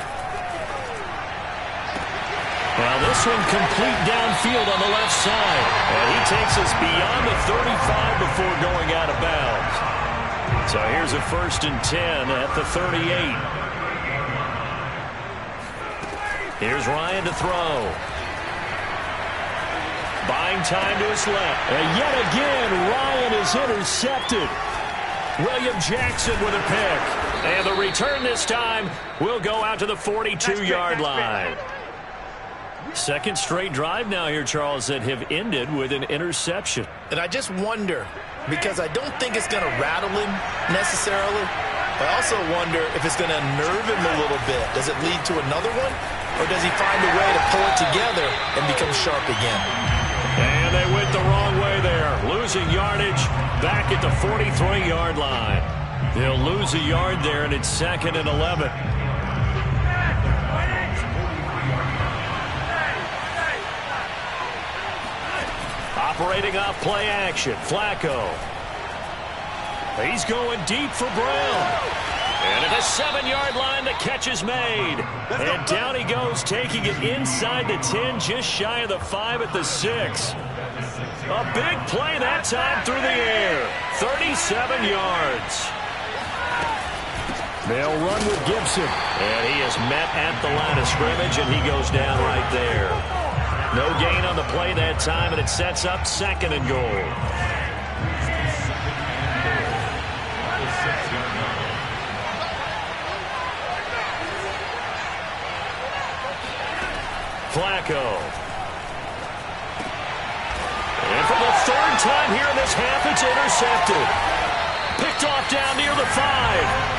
Well, this one complete downfield on the left side. And he takes us beyond the 35 before going out of bounds. So here's a 1st and 10 at the 38. Here's Ryan to throw. Buying time to his left. And yet again, Ryan is intercepted. William Jackson with a pick. And the return this time will go out to the 42-yard line. Second straight drive now here, Charles, that have ended with an interception. And I just wonder, because I don't think it's going to rattle him necessarily, but I also wonder if it's going to unnerve him a little bit. Does it lead to another one? Or does he find a way to pull it together and become sharp again? And they went the wrong way there. Losing yardage back at the 43-yard line. They'll lose a yard there, and it's 2nd and 11. Operating off play action, Flacco. He's going deep for Brown. And at the 7-yard line, the catch is made. And down he goes, taking it inside the 10, just shy of the 5 at the 6. A big play that time through the air. 37 yards. They'll run with Gibson. And he is met at the line of scrimmage, and he goes down right there. No gain on the play that time, and it sets up 2nd and goal. Flacco. And for the 3rd time here in this half, it's intercepted. Picked off down near the 5.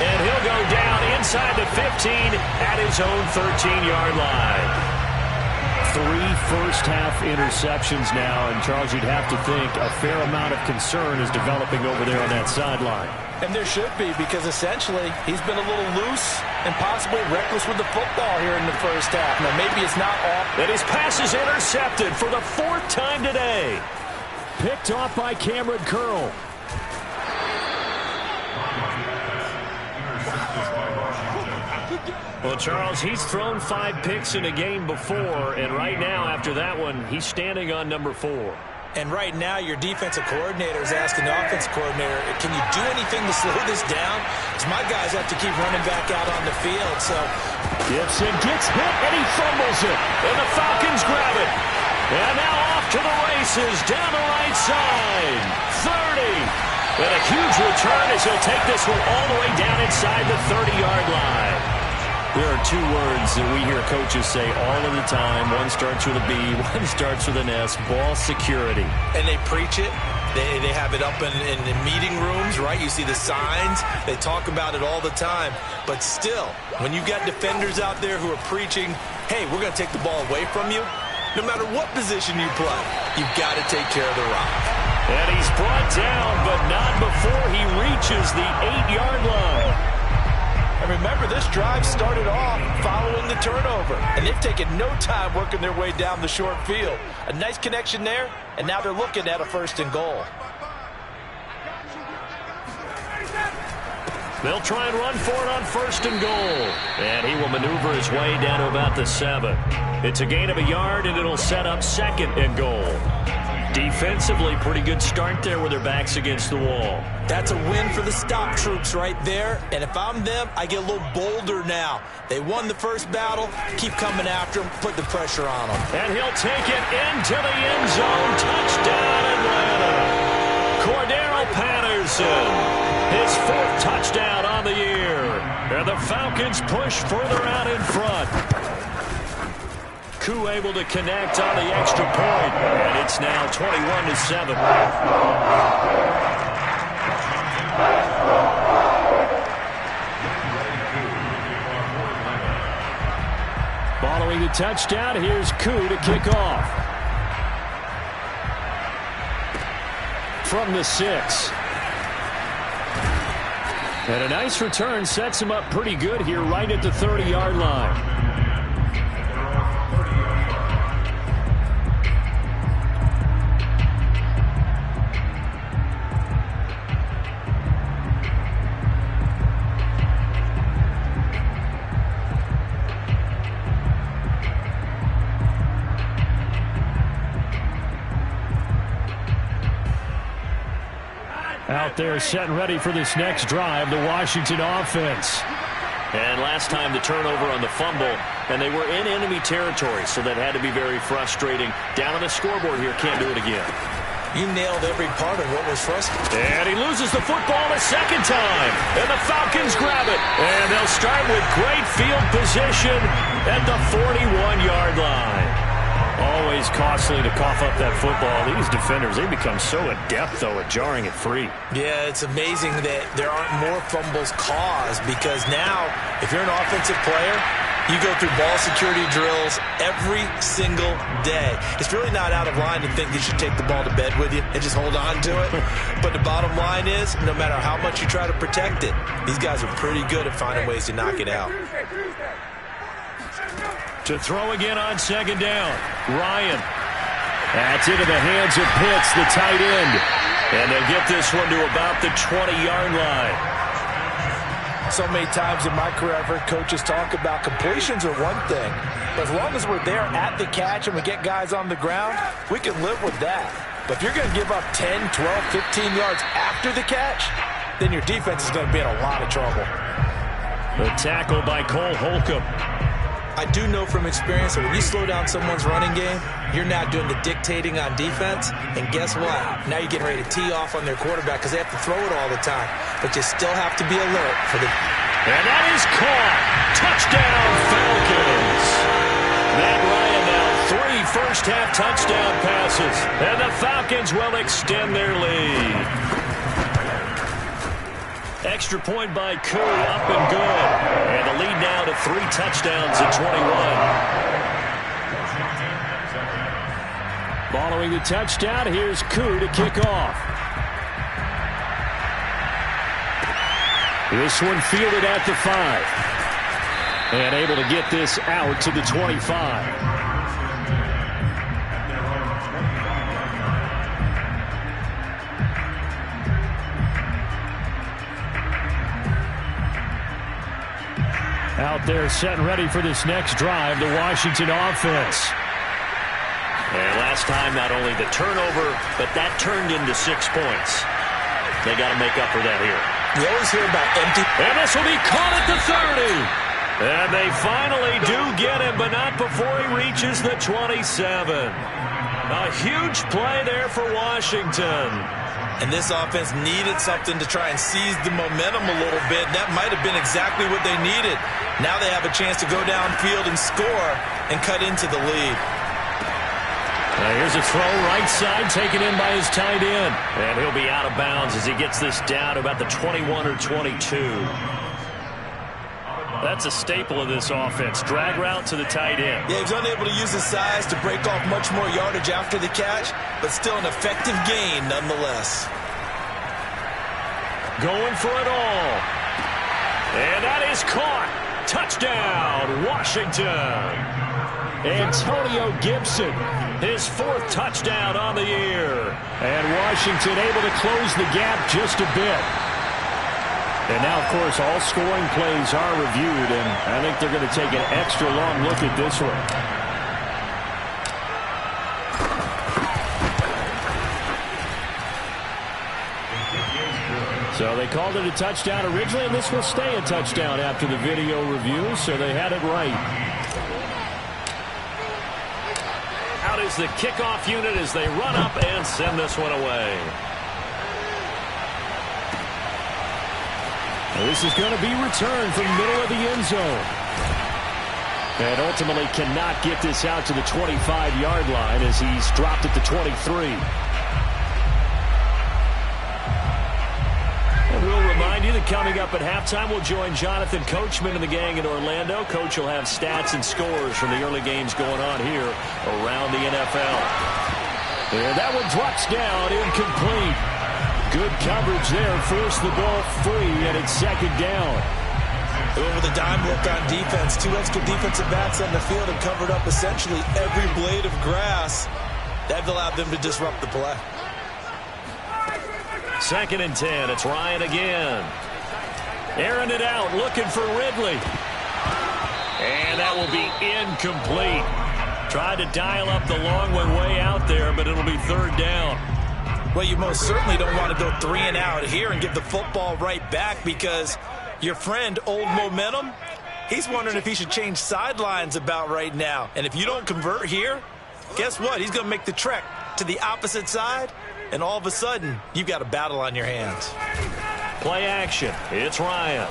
And he'll go down inside the 15 at his own 13-yard line. 3 first-half interceptions now, and Charles, you'd have to think a fair amount of concern is developing over there on that sideline. And there should be, because essentially he's been a little loose and possibly reckless with the football here in the first half. Now, maybe it's not all. And his pass is intercepted for the 4th time today. Picked off by Cameron Curl. Well, Charles, he's thrown 5 picks in a game before, and right now, after that one, he's standing on number 4. And right now, your defensive coordinator is asking the offensive coordinator, can you do anything to slow this down? Because my guys have to keep running back out on the field. So Gibson gets hit, and he fumbles it. And the Falcons grab it. And now off to the races, down the right side. 30. And a huge return as he'll take this one all the way down inside the 30-yard line. There are 2 words that we hear coaches say all of the time. One starts with a B, one starts with an S, ball security. And they preach it. They have it up in meeting rooms, right? You see the signs. They talk about it all the time. But still, when you've got defenders out there who are preaching, hey, we're going to take the ball away from you, no matter what position you play, you've got to take care of the rock. And he's brought down, but not before he reaches the 8-yard line. And remember, this drive started off following the turnover. And they've taken no time working their way down the short field. A nice connection there, and now they're looking at a 1st and goal. They'll try and run for it on 1st and goal. And he will maneuver his way down to about the 7. It's a gain of a yard, and it'll set up 2nd and goal. Defensively, pretty good start there with their backs against the wall. That's a win for the stop troops right there. And if I'm them, I get a little bolder now. They won the first battle. Keep coming after them. Put the pressure on them. And he'll take it into the end zone. Touchdown, Atlanta. Cordero Patterson. His 4th touchdown on the year. And the Falcons push further out in front. Koo able to connect on the extra point, and it's now 21-7. Following the touchdown, here's Koo to kick off. From the 6. And a nice return sets him up pretty good here right at the 30-yard line. Out there set and ready for this next drive, the Washington offense. And last time the turnover on the fumble, and they were in enemy territory, so that had to be very frustrating. Down on the scoreboard here, can't do it again. He nailed every part of what was frustrating. And he loses the football a second time. And the Falcons grab it. And they'll start with great field position at the 41-yard line. Always costly to cough up that football. These defenders, they become so adept, though, at jarring it free. Yeah, it's amazing that there aren't more fumbles caused, because now, if you're an offensive player, you go through ball security drills every single day. It's really not out of line to think you should take the ball to bed with you and just hold on to it. But the bottom line is, no matter how much you try to protect it, these guys are pretty good at finding ways to knock it out. To throw again on second down. Ryan. That's into the hands of Pitts, the tight end. And they'll get this one to about the 20-yard line. So many times in my career, I've heard coaches talk about completions are one thing. But as long as we're there at the catch and we get guys on the ground, we can live with that. But if you're going to give up 10, 12, 15 yards after the catch, then your defense is going to be in a lot of trouble. The tackle by Cole Holcomb. I do know from experience that when you slow down someone's running game, you're not doing the dictating on defense. And guess what? Now you're getting ready to tee off on their quarterback because they have to throw it all the time. But you still have to be alert for the... And that is caught. Touchdown, Falcons. Matt Ryan now 3 first-half touchdown passes. And the Falcons will extend their lead. Extra point by Koo, up and good. And the lead now to 3 touchdowns at 21. Following the touchdown, here's Koo to kick off. This one fielded at the 5. And able to get this out to the 25. Out there set and ready for this next drive, the Washington offense. And last time, not only the turnover, but that turned into 6 points. They got to make up for that here. You always hear about empty... And this will be caught at the 30. And they finally do get him, but not before he reaches the 27. A huge play there for Washington. And this offense needed something to try and seize the momentum a little bit. That might have been exactly what they needed. Now they have a chance to go downfield and score and cut into the lead. Here's a throw right side taken in by his tight end. And he'll be out of bounds as he gets this down to about the 21 or 22. That's a staple of this offense. Drag route to the tight end. Yeah, he was unable to use his size to break off much more yardage after the catch, but still an effective gain nonetheless. Going for it all. And that is caught. Touchdown, Washington. Antonio Gibson, his 4th touchdown on the year. And Washington able to close the gap just a bit. And now, of course, all scoring plays are reviewed, and I think they're going to take an extra long look at this one. So they called it a touchdown originally, and this will stay a touchdown after the video review, so they had it right. Out is the kickoff unit as they run up and send this one away. This is going to be returned from the middle of the end zone. And ultimately cannot get this out to the 25-yard line as he's dropped at the 23. And we'll remind you that coming up at halftime, we'll join Jonathan Coachman and the gang in Orlando. Coach will have stats and scores from the early games going on here around the NFL. And that one drops down, incomplete. Good coverage there, forced the ball free, and it's second down. Over the dime look on defense, 2 extra defensive backs on the field and covered up essentially every blade of grass. That allowed them to disrupt the play. 2nd and 10, it's Ryan again. Airing it out, looking for Ridley. And that will be incomplete. Tried to dial up the long one way out there, but it'll be 3rd down. Well, you most certainly don't want to go 3 and out here and give the football right back, because Your friend, Old Momentum, he's wondering if he should change sidelines about right now. And if you don't convert here, guess what? He's going to make the trek to the opposite side, and all of a sudden, you've got a battle on your hands. Play action. It's Ryan.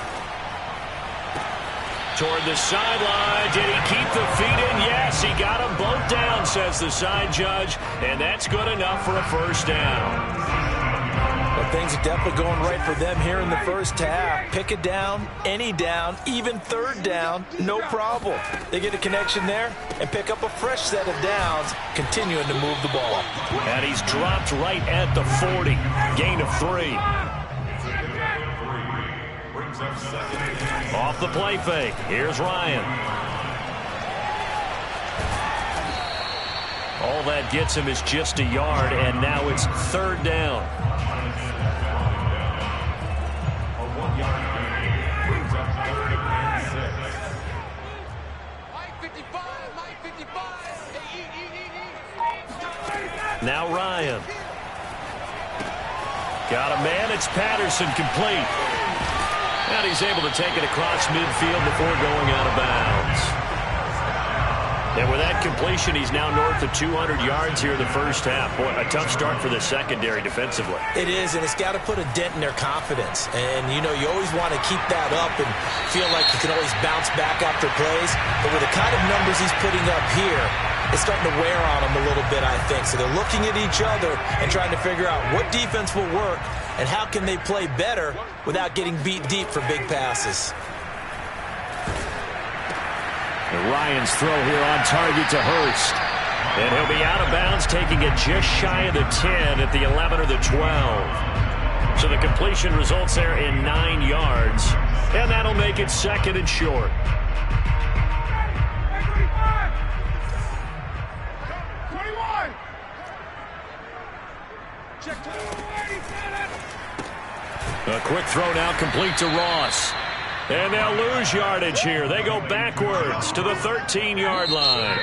Toward the sideline. Did he keep the feet in? Yes, he got them both down, says the side judge. And that's good enough for a first down. Well, things are definitely going right for them here in the first half. Pick it down, any down, even third down, no problem. They get a connection there and pick up a fresh set of downs, continuing to move the ball. And he's dropped right at the 40. Gain of 3. Off the play fake. Here's Ryan. All that gets him is just a yard, and now it's third down. Now Ryan. Got a man. It's Patterson, complete. And he's able to take it across midfield before going out of bounds. And with that completion, he's now north of 200 yards here in the first half. Boy, a tough start for the secondary defensively. It is, and it's got to put a dent in their confidence. And, you know, you always want to keep that up and feel like you can always bounce back after plays. But with the kind of numbers he's putting up here, it's starting to wear on them a little bit, I think. So they're looking at each other and trying to figure out what defense will work and how can they play better without getting beat deep for big passes. And Ryan's throw here on target to Hurst. And he'll be out of bounds, taking it just shy of the 10 at the 11 or the 12. So the completion results there in 9 yards. And that'll make it second and short. A quick throw now complete to Ross. And they'll lose yardage here. They go backwards to the 13-yard line.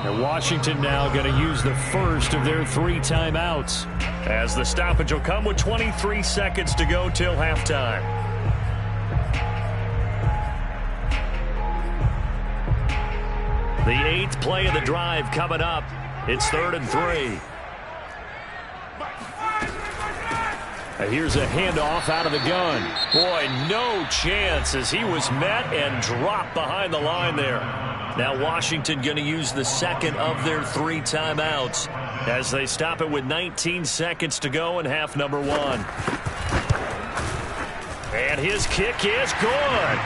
And Washington now going to use the first of their 3 timeouts, as the stoppage will come with 23 seconds to go till halftime. The 8th play of the drive coming up. It's 3rd and 3. Here's a handoff out of the gun. Boy, no chance as he was met and dropped behind the line there. Now Washington going to use the second of their 3 timeouts as they stop it with 19 seconds to go in half number 1. And his kick is good.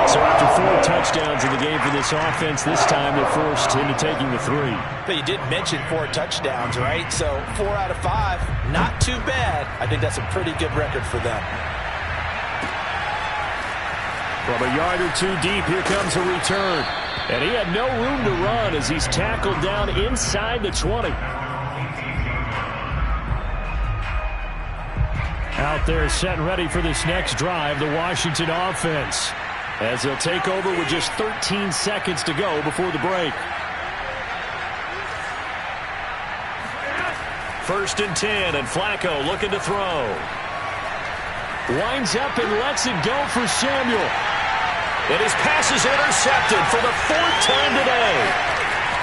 So after 4 touchdowns in the game for this offense, this time they're forced into taking the 3. But you did mention 4 touchdowns, right? So 4 out of 5, not too bad. I think that's a pretty good record for them. From a yard or 2 deep, here comes a return. And he had no room to run as he's tackled down inside the 20. Out there set and ready for this next drive, the Washington offense, as they'll take over with just 13 seconds to go before the break. 1st and 10, and Flacco looking to throw. Winds up and lets it go for Samuel. And his pass is intercepted for the 4th time today.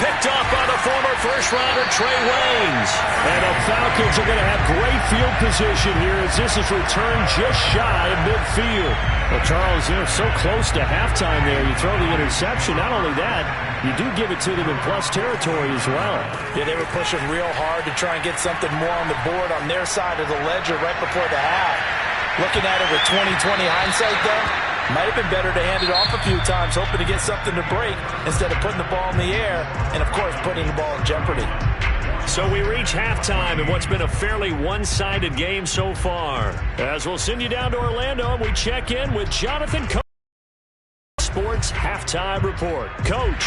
Picked off by the former first-rounder Trey Waynes. And the Falcons are going to have great field position here as this is returned just shy of midfield. Well, Charles, they're so close to halftime there. You throw the interception. Not only that, you do give it to them in plus territory as well. Yeah, they were pushing real hard to try and get something more on the board on their side of the ledger right before the half. Looking at it with 20/20 hindsight, though, might have been better to hand it off a few times, hoping to get something to break instead of putting the ball in the air and, of course, putting the ball in jeopardy. So we reach halftime in what's been a fairly one-sided game so far. As we'll send you down to Orlando, and we check in with Jonathan Coach. Sports Halftime Report. Coach.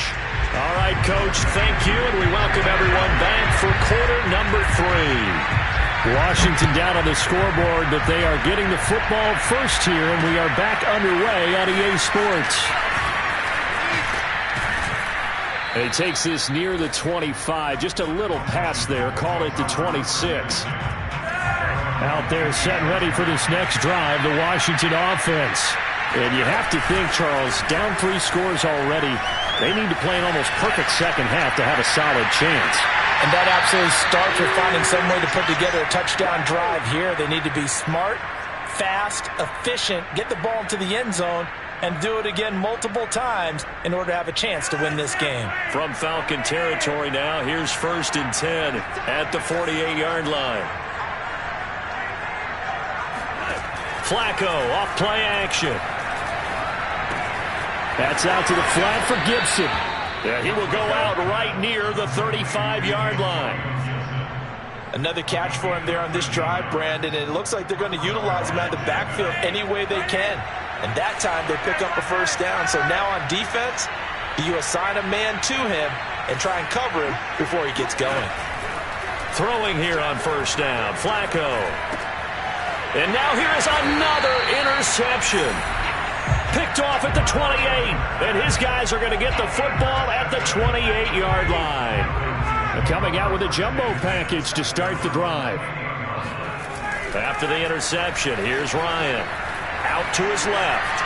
All right, Coach, thank you, and we welcome everyone back for quarter number 3. Washington down on the scoreboard, but they are getting the football first here, and we are back underway on EA Sports. And he takes this near the 25, just a little pass there, call it the 26. Out there set and ready for this next drive, the Washington offense. And you have to think, Charles, down 3 scores already. They need to play an almost perfect second half to have a solid chance. And that absolutely starts with finding some way to put together a touchdown drive here. They need to be smart, fast, efficient, get the ball into the end zone, and do it again multiple times in order to have a chance to win this game. From Falcon territory now, here's 1st and 10 at the 48-yard line. Flacco off play action. That's out to the flat for Gibson. Yeah, he will go out right near the 35-yard line. Another catch for him there on this drive, Brandon. And it looks like they're going to utilize him out of the backfield any way they can. And that time they pick up a 1st down. So now on defense, you assign a man to him and try and cover him before he gets going. Throwing here on 1st down, Flacco. And now here is another interception. Picked off at the 28, and his guys are going to get the football at the 28-yard line. They're coming out with a jumbo package to start the drive. After the interception, here's Ryan. Out to his left.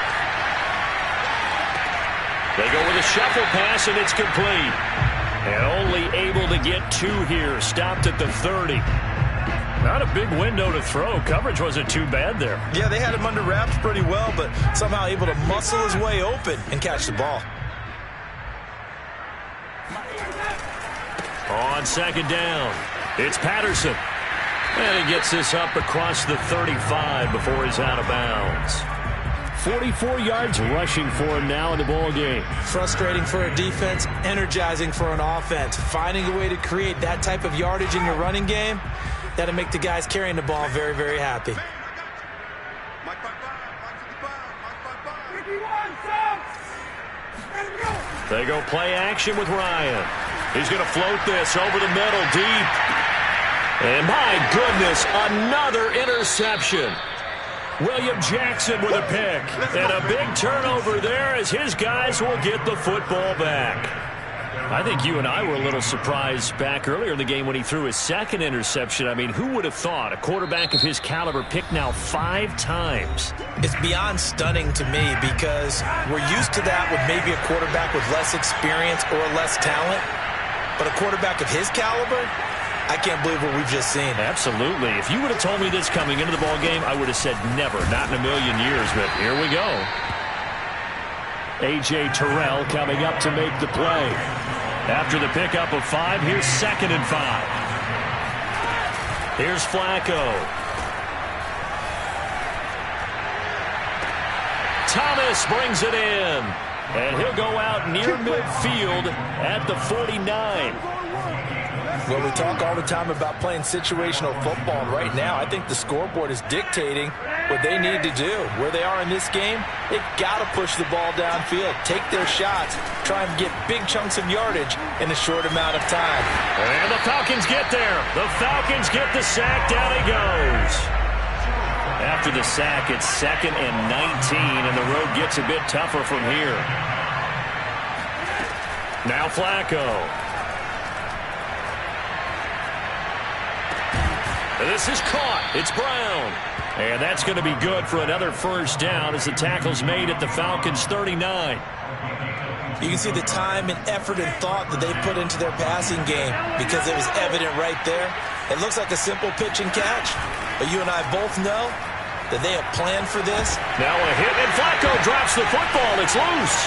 They go with a shuffle pass, and it's complete. And only able to get 2 here. Stopped at the 30. Not a big window to throw. Coverage wasn't too bad there. Yeah, they had him under wraps pretty well, but somehow able to muscle his way open and catch the ball. On 2nd down, it's Patterson. And he gets this up across the 35 before he's out of bounds. 44 yards rushing for him now in the ball game. Frustrating for a defense, energizing for an offense. Finding a way to create that type of yardage in your running game, that'll make the guys carrying the ball very, very happy. They go play action with Ryan. He's going to float this over the middle deep. And my goodness, another interception. William Jackson with a pick. And a big turnover there as his guys will get the football back. I think you and I were a little surprised back earlier in the game when he threw his 2nd interception. I mean, who would have thought a quarterback of his caliber picked now 5 times? It's beyond stunning to me because we're used to that with maybe a quarterback with less experience or less talent. But a quarterback of his caliber, I can't believe what we've just seen. Absolutely. If you would have told me this coming into the ball game, I would have said never, not in a million years. But here we go. A.J. Terrell coming up to make the play. After the pickup of 5, here's 2nd and 5. Here's Flacco. Thomas brings it in. And he'll go out near midfield at the 49. Well, we talk all the time about playing situational football. And right now, I think the scoreboard is dictating what they need to do. Where they are in this game, they've got to push the ball downfield, take their shots, try and get big chunks of yardage in a short amount of time. And the Falcons get there. The Falcons get the sack. Down he goes. After the sack, it's 2nd and 19, and the road gets a bit tougher from here. Now Flacco. This is caught. It's Brown. And that's going to be good for another 1st down as the tackle's made at the Falcons' 39. You can see the time and effort and thought that they put into their passing game because it was evident right there. It looks like a simple pitch and catch, but you and I both know that they have planned for this. Now a hit, and Flacco drops the football. It's loose.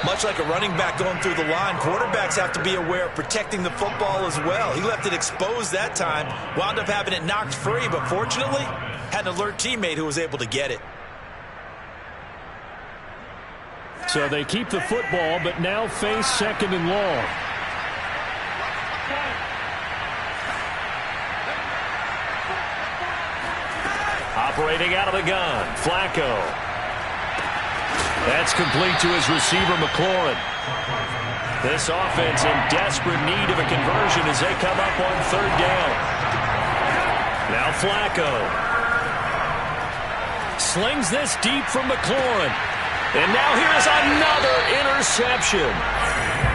Much like a running back going through the line, quarterbacks have to be aware of protecting the football as well. He left it exposed that time, wound up having it knocked free, but fortunately, had an alert teammate who was able to get it. So they keep the football, but now face 2nd and long. Operating out of the gun, Flacco. That's complete to his receiver, McLaurin. This offense in desperate need of a conversion as they come up on 3rd down. Now Flacco. Slings this deep from McLaurin. And now here's another interception.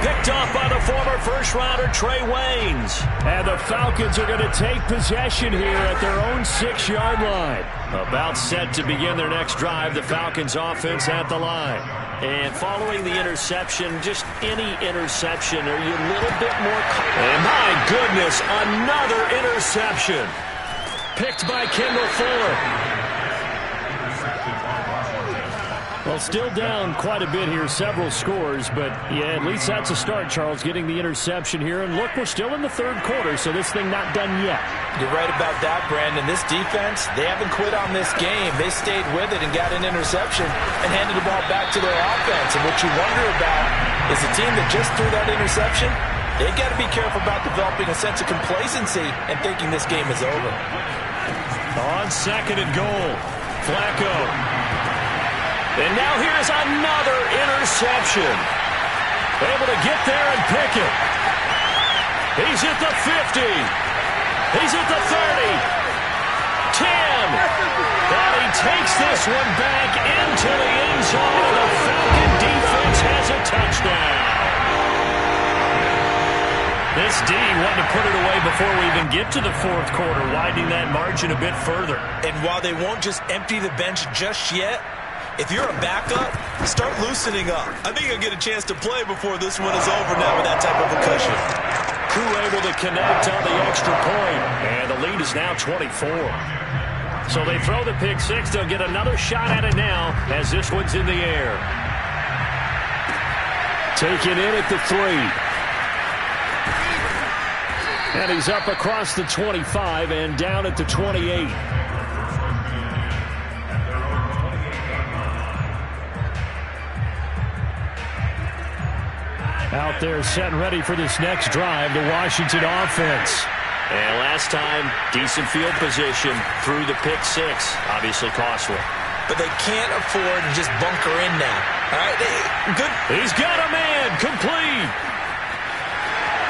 Picked off by the former first-rounder Trey Waynes. And the Falcons are going to take possession here at their own 6-yard line. About set to begin their next drive, the Falcons offense at the line. And following the interception, just any interception, are you a little bit more... And my goodness, another interception. Picked by Kendall Fuller. Well, still down quite a bit here, several scores, but yeah, at least that's a start, Charles, getting the interception here. And look, we're still in the third quarter, so this thing not done yet. You're right about that, Brandon. This defense, they haven't quit on this game. They stayed with it and got an interception and handed the ball back to their offense. And what you wonder about is the team that just threw that interception, they got to be careful about developing a sense of complacency and thinking this game is over. On second and goal, Flacco. And now here's another interception. Able to get there and pick it. He's at the 50. He's at the 30. 10. And he takes this one back into the end zone. And the Falcon defense has a touchdown. This D wanted to put it away before we even get to the fourth quarter, widening that margin a bit further. And while they won't just empty the bench just yet, if you're a backup, start loosening up. I think you'll get a chance to play before this one is over now with that type of a cushion. Crew able to connect on the extra point, and the lead is now 24. So they throw the pick six. They'll get another shot at it now as this one's in the air. Taken in at the 3. And he's up across the 25 and down at the 28. Out there set and ready for this next drive, the Washington offense. And last time, decent field position through the pick six. Obviously costly. But they can't afford to just bunker in now. All right, good. He's got a man, complete.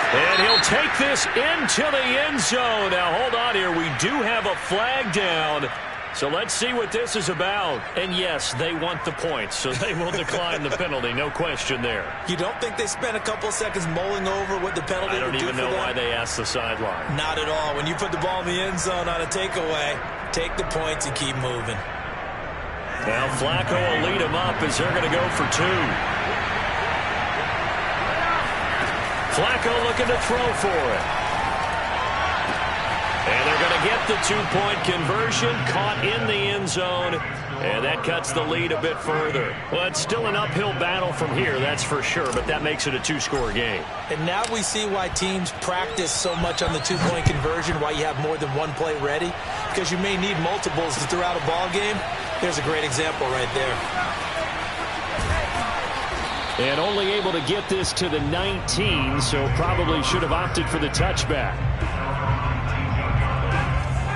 And he'll take this into the end zone. Now, hold on here. We do have a flag down. So let's see what this is about. And yes, they want the points, so they will decline the penalty. No question there. You don't think they spent a couple seconds mulling over what the penalty would do for them? I don't even know why they asked the sideline. Not at all. When you put the ball in the end zone on a takeaway, take the points and keep moving. Now Flacco will lead him up as they're going to go for 2. Flacco looking to throw for it. And they're going to get the 2-point conversion, caught in the end zone, and that cuts the lead a bit further. Well, it's still an uphill battle from here, that's for sure, but that makes it a 2-score game. And now we see why teams practice so much on the 2-point conversion, why you have more than one play ready, because you may need multiples throughout a ball game. Here's a great example right there. And only able to get this to the 19, so probably should have opted for the touchback.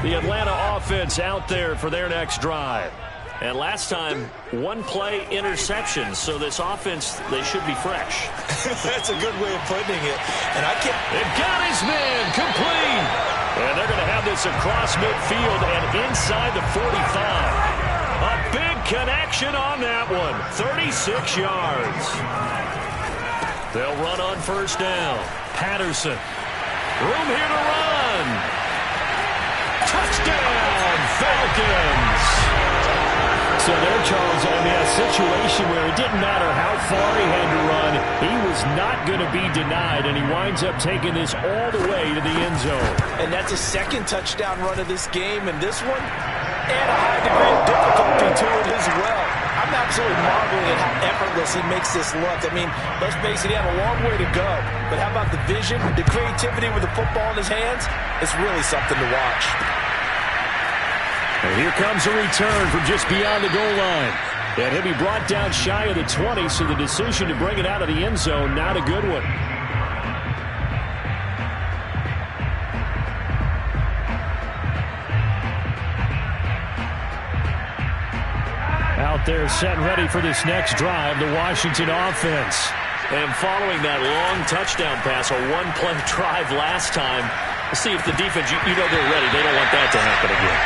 The Atlanta offense out there for their next drive. And last time, 1-play interception. So this offense, they should be fresh. That's a good way of putting it. And I can't... They've got his man complete. And they're going to have this across midfield and inside the 45. A big connection on that one. 36 yards. They'll run on first down. Patterson. Room here to run. Touchdown, Falcons! So there, Charles, I mean, a situation where it didn't matter how far he had to run, he was not going to be denied, and he winds up taking this all the way to the end zone. And that's a second touchdown run of this game, and this one, and a high degree of difficulty to it as well. I'm absolutely marveling at how effortless he makes this look. I mean, let's face it, he had a long way to go. But how about the vision, the creativity with the football in his hands? It's really something to watch. And here comes a return from just beyond the goal line. And he'll be brought down shy of the 20, so the decision to bring it out of the end zone, not a good one. Out there set and ready for this next drive, the Washington offense. And following that long touchdown pass, a 1-play drive last time, let's see if the defense, you know they're ready. They don't want that to happen again.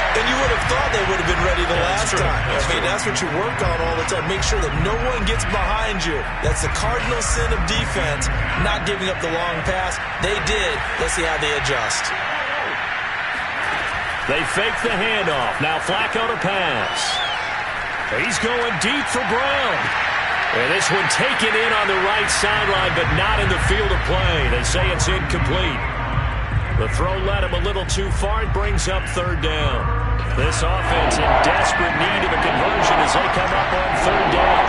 And you would have thought they would have been ready the last time. I mean, that's what you work on all the time. Make sure that no one gets behind you. That's the cardinal sin of defense, not giving up the long pass. They did. Let's see how they adjust. They fake the handoff. Now Flacco to pass. He's going deep for Brown. And this one taken in on the right sideline, but not in the field of play. They say it's incomplete. The throw led him a little too far. It brings up third down. This offense in desperate need of a conversion as they come up on third down.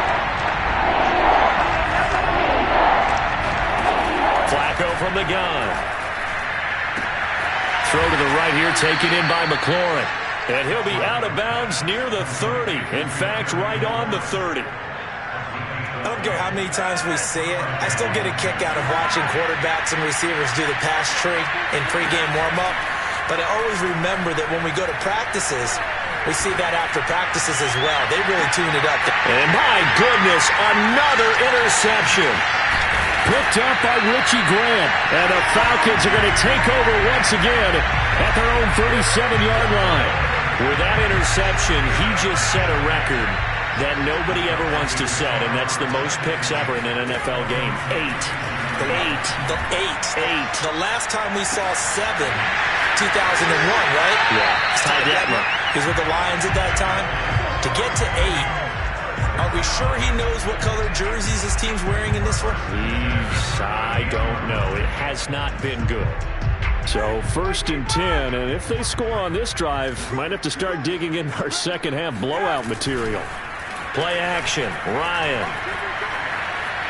Flacco from the gun. Throw to the right here, taken in by McLaurin. And he'll be out of bounds near the 30. In fact, right on the 30. I don't care how many times we see it. I still get a kick out of watching quarterbacks and receivers do the pass tree in pregame warm-up. But I always remember that when we go to practices, we see that after practices as well. They really tune it up. And my goodness, another interception. Picked up by Richie Grant. And the Falcons are going to take over once again at their own 37-yard line. With that interception, he just set a record that nobody ever wants to set, and that's the most picks ever in an NFL game. 8. The last time we saw 7, 2001, right? Yeah. Ty Detmer. He was with the Lions at that time. To get to 8, are we sure he knows what color jerseys his team's wearing in this one? I don't know. It has not been good. So 1st and 10, and if they score on this drive, might have to start digging in our second half blowout material. Play action. Ryan.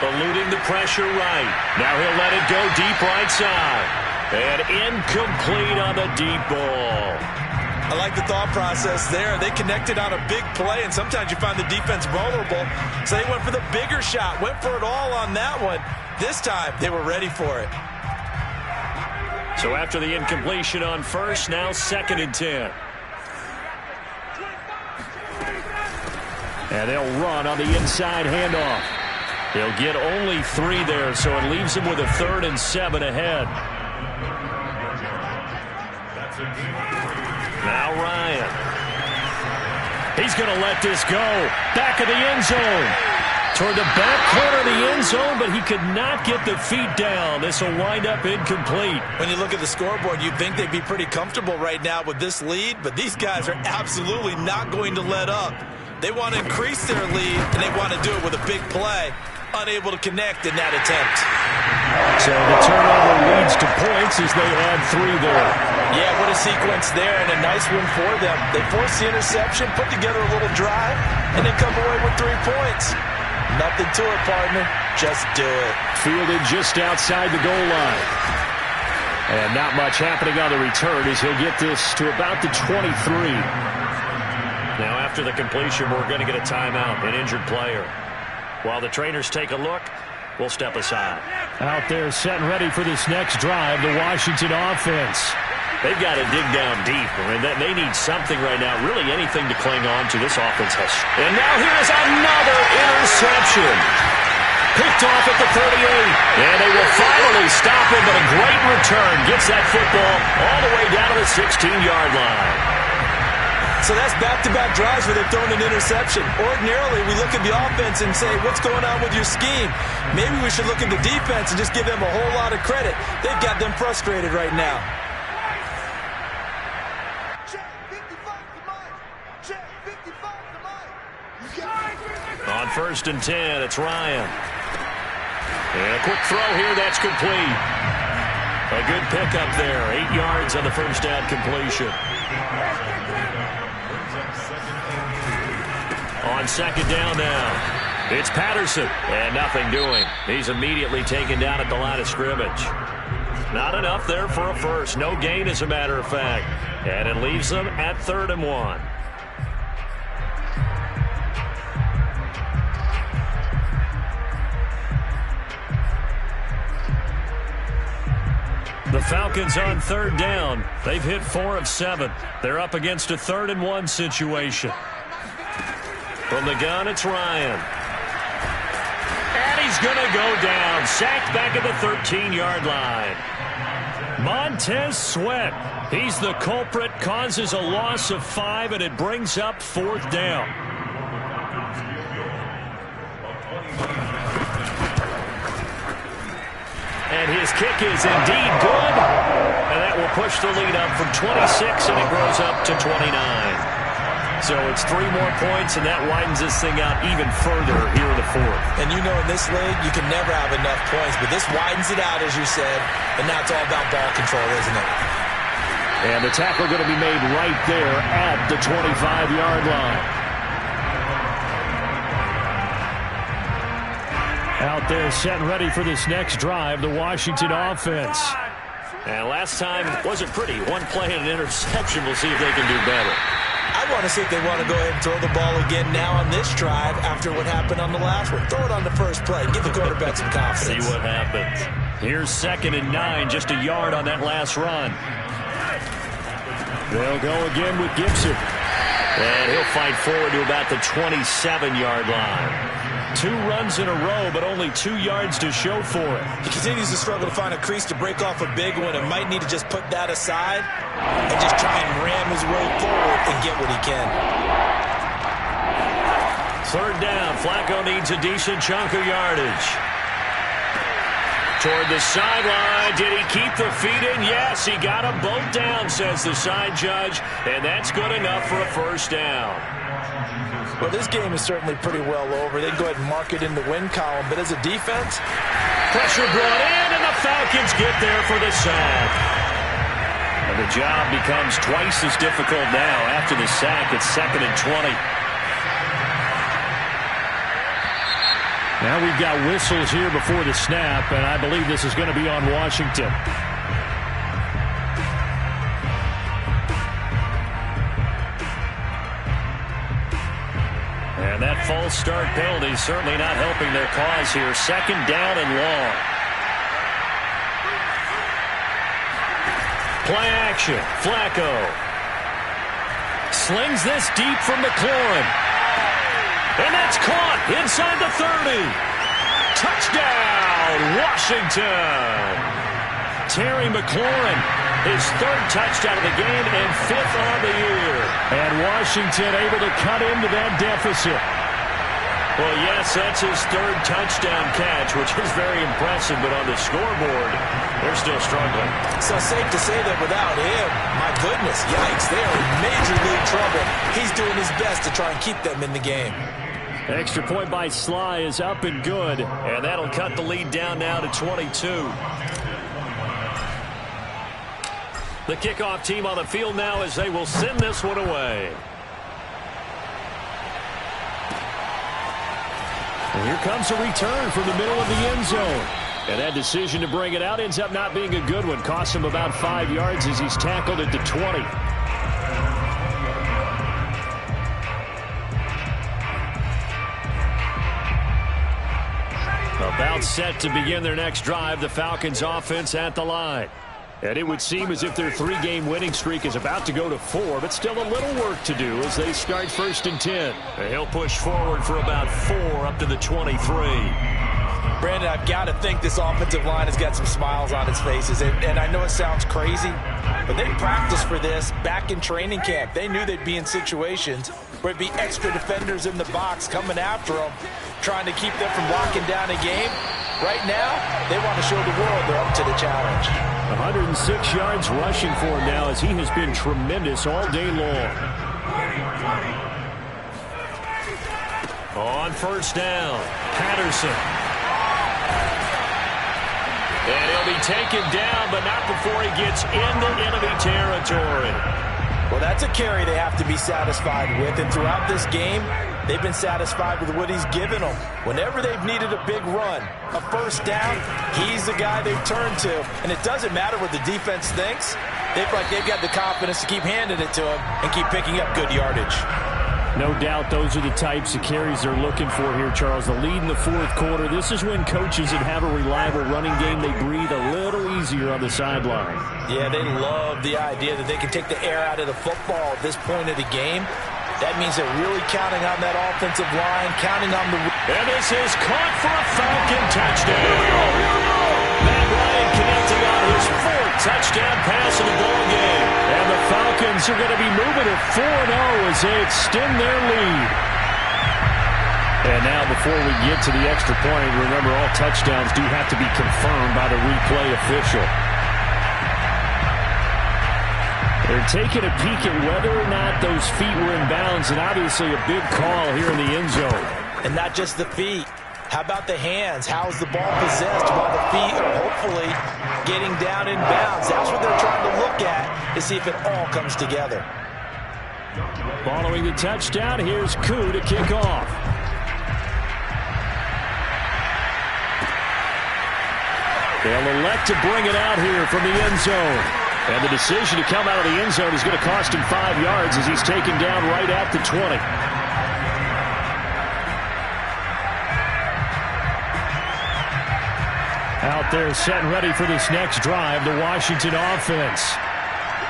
Eluding the pressure right. Now he'll let it go deep right side. And incomplete on the deep ball. I like the thought process there. They connected on a big play, and sometimes you find the defense vulnerable. So they went for the bigger shot, went for it all on that one. This time, they were ready for it. So after the incompletion on first, now 2nd and 10. And they'll run on the inside handoff. They'll get only 3 there, so it leaves them with a 3rd and 7 ahead. Now Ryan. He's going to let this go. Back of the end zone. Toward the back corner of the end zone, but he could not get the feet down. This will wind up incomplete. When you look at the scoreboard, you'd think they'd be pretty comfortable right now with this lead, but these guys are absolutely not going to let up. They want to increase their lead, and they want to do it with a big play. Unable to connect in that attempt. So the turnover leads to points as they add 3 there. Yeah, what a sequence there, and a nice win for them. They force the interception, put together a little drive, and then come away with 3 points. Nothing to it, partner. Just do it. Fielded just outside the goal line. And not much happening on the return as he'll get this to about the 23. Now after the completion, we're going to get a timeout, an injured player. While the trainers take a look, we'll step aside. Out there set and ready for this next drive, the Washington offense. They've got to dig down deep. I mean, they need something right now, really anything to cling on to. This offense has. And now here's another interception. Picked off at the 38. And they will finally stop him, but a great return. Gets that football all the way down to the 16-yard line. So that's back-to-back drives where they've thrown an interception. Ordinarily, we look at the offense and say, what's going on with your scheme? Maybe we should look at the defense and just give them a whole lot of credit. They've got them frustrated right now. On 1st and 10, it's Ryan. And a quick throw here, that's complete. A good pickup there, 8 yards on the first down completion. On 2nd down now, it's Patterson, and nothing doing. He's immediately taken down at the line of scrimmage. Not enough there for a first. No gain, as a matter of fact. And it leaves them at 3rd and 1. The Falcons on 3rd down. They've hit 4 of 7. They're up against a 3rd and 1 situation. From the gun, it's Ryan. And he's going to go down. Sacked back at the 13-yard line. Montez Sweat, he's the culprit, causes a loss of 5, and it brings up 4th down. And his kick is indeed good, and that will push the lead up from 26, and it grows up to 29. So it's 3 more points, and that widens this thing out even further here in the 4th. And you know in this league, you can never have enough points, but this widens it out, as you said, and now it's all about ball control, isn't it? And the tackle going to be made right there at the 25-yard line. Out there set and ready for this next drive, the Washington offense. And last time wasn't pretty. 1 play and an interception. We'll see if they can do better. I want to see if they want to go ahead and throw the ball again now on this drive after what happened on the last one. Throw it on the first play. Give the quarterback some confidence. See what happens. Here's 2nd and 9, just a yard on that last run. They'll go again with Gibson. And he'll fight forward to about the 27-yard line. 2 runs in a row, but only 2 yards to show for it. He continues to struggle to find a crease to break off a big one and might need to just put that aside and just try and ram his way forward and get what he can. 3rd down. Flacco needs a decent chunk of yardage. Toward the sideline. Did he keep the feet in? Yes, he got them both down, says the side judge, and that's good enough for a 1st down. Well, this game is certainly pretty well over. They go ahead and mark it in the win column, but as a defense, pressure brought in, and the Falcons get there for the sack. And the job becomes twice as difficult now after the sack. It's 2nd and 20. Now we've got whistles here before the snap, and I believe this is going to be on Washington. And that false start penalty certainly not helping their cause here. 2nd down and long. Play action. Flacco slings this deep from McLaurin. And that's caught inside the 30. Touchdown, Washington. Terry McLaurin, his 3rd touchdown of the game and 5th on the year. And Washington able to cut into that deficit. Well, yes, that's his 3rd touchdown catch, which is very impressive, but on the scoreboard, they're still struggling. So safe to say that without him, my goodness, yikes, they're in major league trouble. He's doing his best to try and keep them in the game. Extra point by Sly is up and good, and that'll cut the lead down now to 22. The kickoff team on the field now as they will send this one away. And here comes a return from the middle of the end zone. And that decision to bring it out ends up not being a good one. Costs him about 5 yards as he's tackled at the 20. About set to begin their next drive, the Falcons offense at the line. And it would seem as if their 3-game winning streak is about to go to 4, but still a little work to do as they start 1st and 10. And he'll push forward for about 4 up to the 23. Brandon, I've got to think this offensive line has got some smiles on its faces. And I know it sounds crazy, but they practiced for this back in training camp. They knew they'd be in situations where it'd be extra defenders in the box coming after them, trying to keep them from locking down a game. Right now, they want to show the world they're up to the challenge. 106 yards rushing for him now as he has been tremendous all day long. On 1st down, Patterson. And he'll be taken down, but not before he gets into enemy territory. Well, that's a carry they have to be satisfied with, and throughout this game, they've been satisfied with what he's given them. Whenever they've needed a big run, a 1st down, he's the guy they've turned to. And it doesn't matter what the defense thinks. They've got the confidence to keep handing it to him and keep picking up good yardage. No doubt those are the types of carries they're looking for here, Charles. The lead in the 4th quarter. This is when coaches that have a reliable running game, they breathe a little easier on the sideline. Yeah, they love the idea that they can take the air out of the football at this point of the game. That means they're really counting on that offensive line, counting on the... And this is caught for a Falcon touchdown. Matt Ryan connecting on his 4th touchdown pass of the ball game. And the Falcons are going to be moving to 4-0 as they extend their lead. And now before we get to the extra point, remember all touchdowns do have to be confirmed by the replay official. They're taking a peek at whether or not those feet were in bounds, and obviously a big call here in the end zone. And not just the feet. How about the hands? How's the ball possessed while the feet are hopefully getting down in bounds? That's what they're trying to look at to see if it all comes together. Following the touchdown, here's Koo to kick off. They'll elect to bring it out here from the end zone. And the decision to come out of the end zone is going to cost him 5 yards as he's taken down right at the 20. Out there set and ready for this next drive, the Washington offense.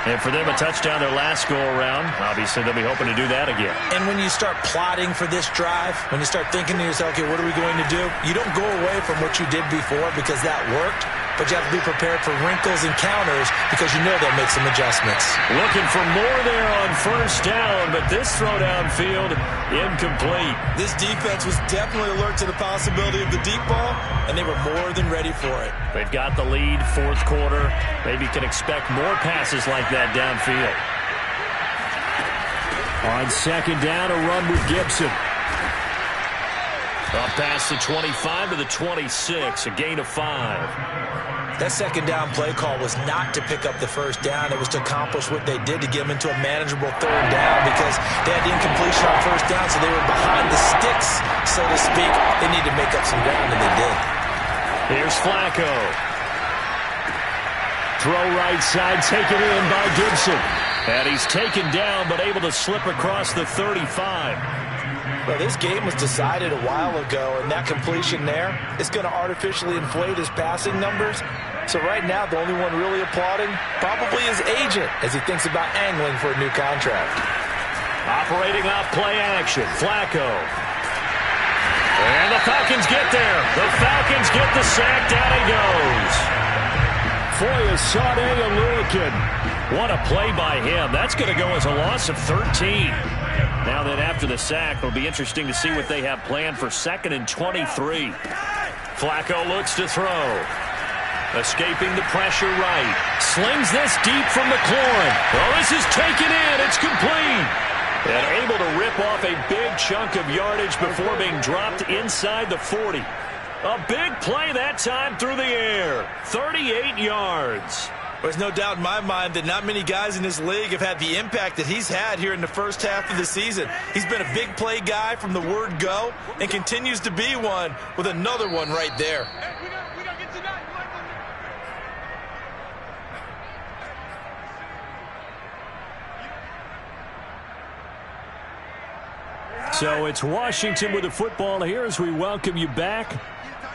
And for them, a touchdown their last go-around. Obviously, they'll be hoping to do that again. And when you start plotting for this drive, when you start thinking to yourself, okay, what are we going to do? You don't go away from what you did before because that worked. But you have to be prepared for wrinkles and counters because you know they'll make some adjustments. Looking for more there on first down, but this throw downfield incomplete. This defense was definitely alert to the possibility of the deep ball, and they were more than ready for it. They've got the lead, 4th quarter. Maybe can expect more passes like that downfield. On 2nd down, a run with Gibson. Up past the 25 to the 26, a gain of 5. That 2nd down play call was not to pick up the first down. It was to accomplish what they did to get them into a manageable 3rd down because they had the incompletion on first down, so they were behind the sticks, so to speak. They need to make up some ground, and they did. Here's Flacco. Throw right side, taken in by Gibson. And he's taken down, but able to slip across the 35. Well, this game was decided a while ago, and that completion there is going to artificially inflate his passing numbers. So right now, the only one really applauding probably his agent as he thinks about angling for a new contract. Operating off play action, Flacco. And the Falcons get there. The Falcons get the sack. Down he goes. Foyesade Oluwakin. What a play by him. That's going to go as a loss of 13. Now then, after the sack, it'll be interesting to see what they have planned for 2nd and 23. Flacco looks to throw. Escaping the pressure right. Slings this deep from McLaurin. Oh, this is taken in. It's complete. And able to rip off a big chunk of yardage before being dropped inside the 40. A big play that time through the air. 38 yards. There's no doubt in my mind that not many guys in this league have had the impact that he's had here in the first half of the season. He's been a big play guy from the word go and continues to be one with another one right there. So it's Washington with the football here as we welcome you back.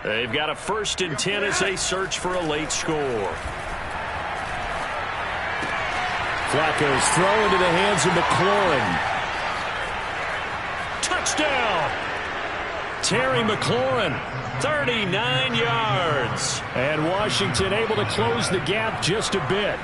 They've got a 1st and 10 as they search for a late score. Flacco's throw into the hands of McLaurin. Touchdown! Terry McLaurin, 39 yards. And Washington able to close the gap just a bit.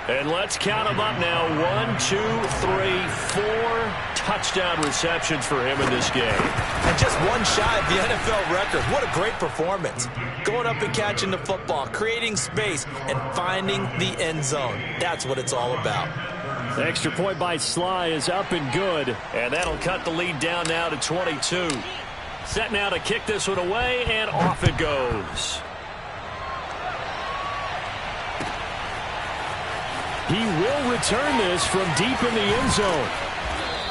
And let's count them up now. 1, 2, 3, 4 touchdown receptions for him in this game. And just one shy of the NFL record. What a great performance. Going up and catching the football, creating space, and finding the end zone. That's what it's all about. The extra point by Sly is up and good. And that'll cut the lead down now to 22. Set now to kick this one away, and off it goes. He will return this from deep in the end zone.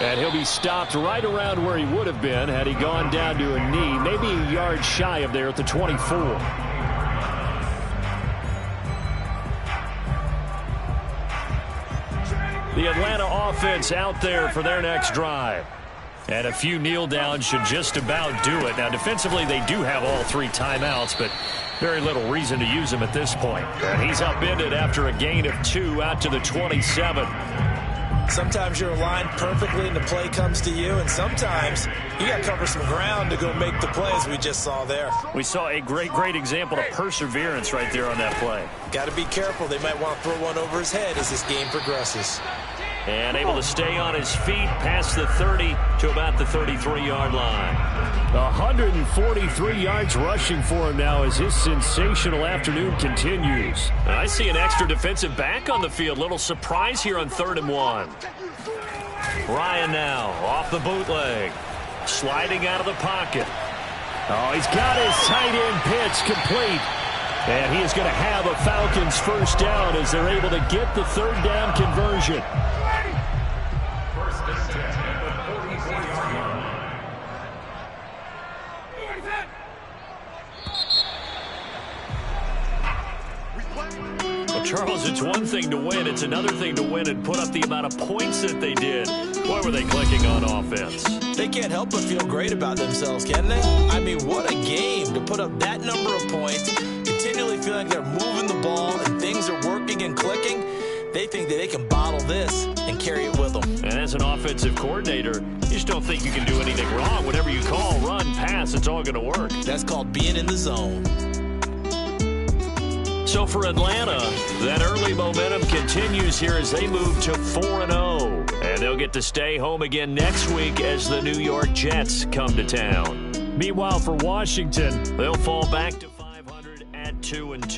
And he'll be stopped right around where he would have been had he gone down to a knee, maybe a yard shy of there at the 24. The Atlanta offense out there for their next drive. And a few kneel downs should just about do it. Now, defensively, they do have all 3 timeouts, but very little reason to use them at this point. And he's upended after a gain of 2 out to the 27. Sometimes you're aligned perfectly and the play comes to you, and sometimes you got to cover some ground to go make the play, as we just saw there. We saw a great example of perseverance right there on that play. Got to be careful. They might want to throw one over his head as this game progresses. And able to stay on his feet past the 30 to about the 33-yard line. 143 yards rushing for him now as his sensational afternoon continues. And I see an extra defensive back on the field. Little surprise here on 3rd and 1. Ryan now off the bootleg. Sliding out of the pocket. Oh, he's got his tight end pitch complete. And he is going to have a Falcons first down as they're able to get the 3rd down conversion. Charles, it's one thing to win. It's another thing to win and put up the amount of points that they did. Boy, were they clicking on offense. They can't help but feel great about themselves, can they? I mean, what a game to put up that number of points, continually feeling they're moving the ball and things are working and clicking. They think that they can bottle this and carry it with them. And as an offensive coordinator, you just don't think you can do anything wrong. Whatever you call, run, pass, it's all going to work. That's called being in the zone. So for Atlanta, that early momentum continues here as they move to 4-0. And they'll get to stay home again next week as the New York Jets come to town. Meanwhile, for Washington, they'll fall back to 500 at 2-2.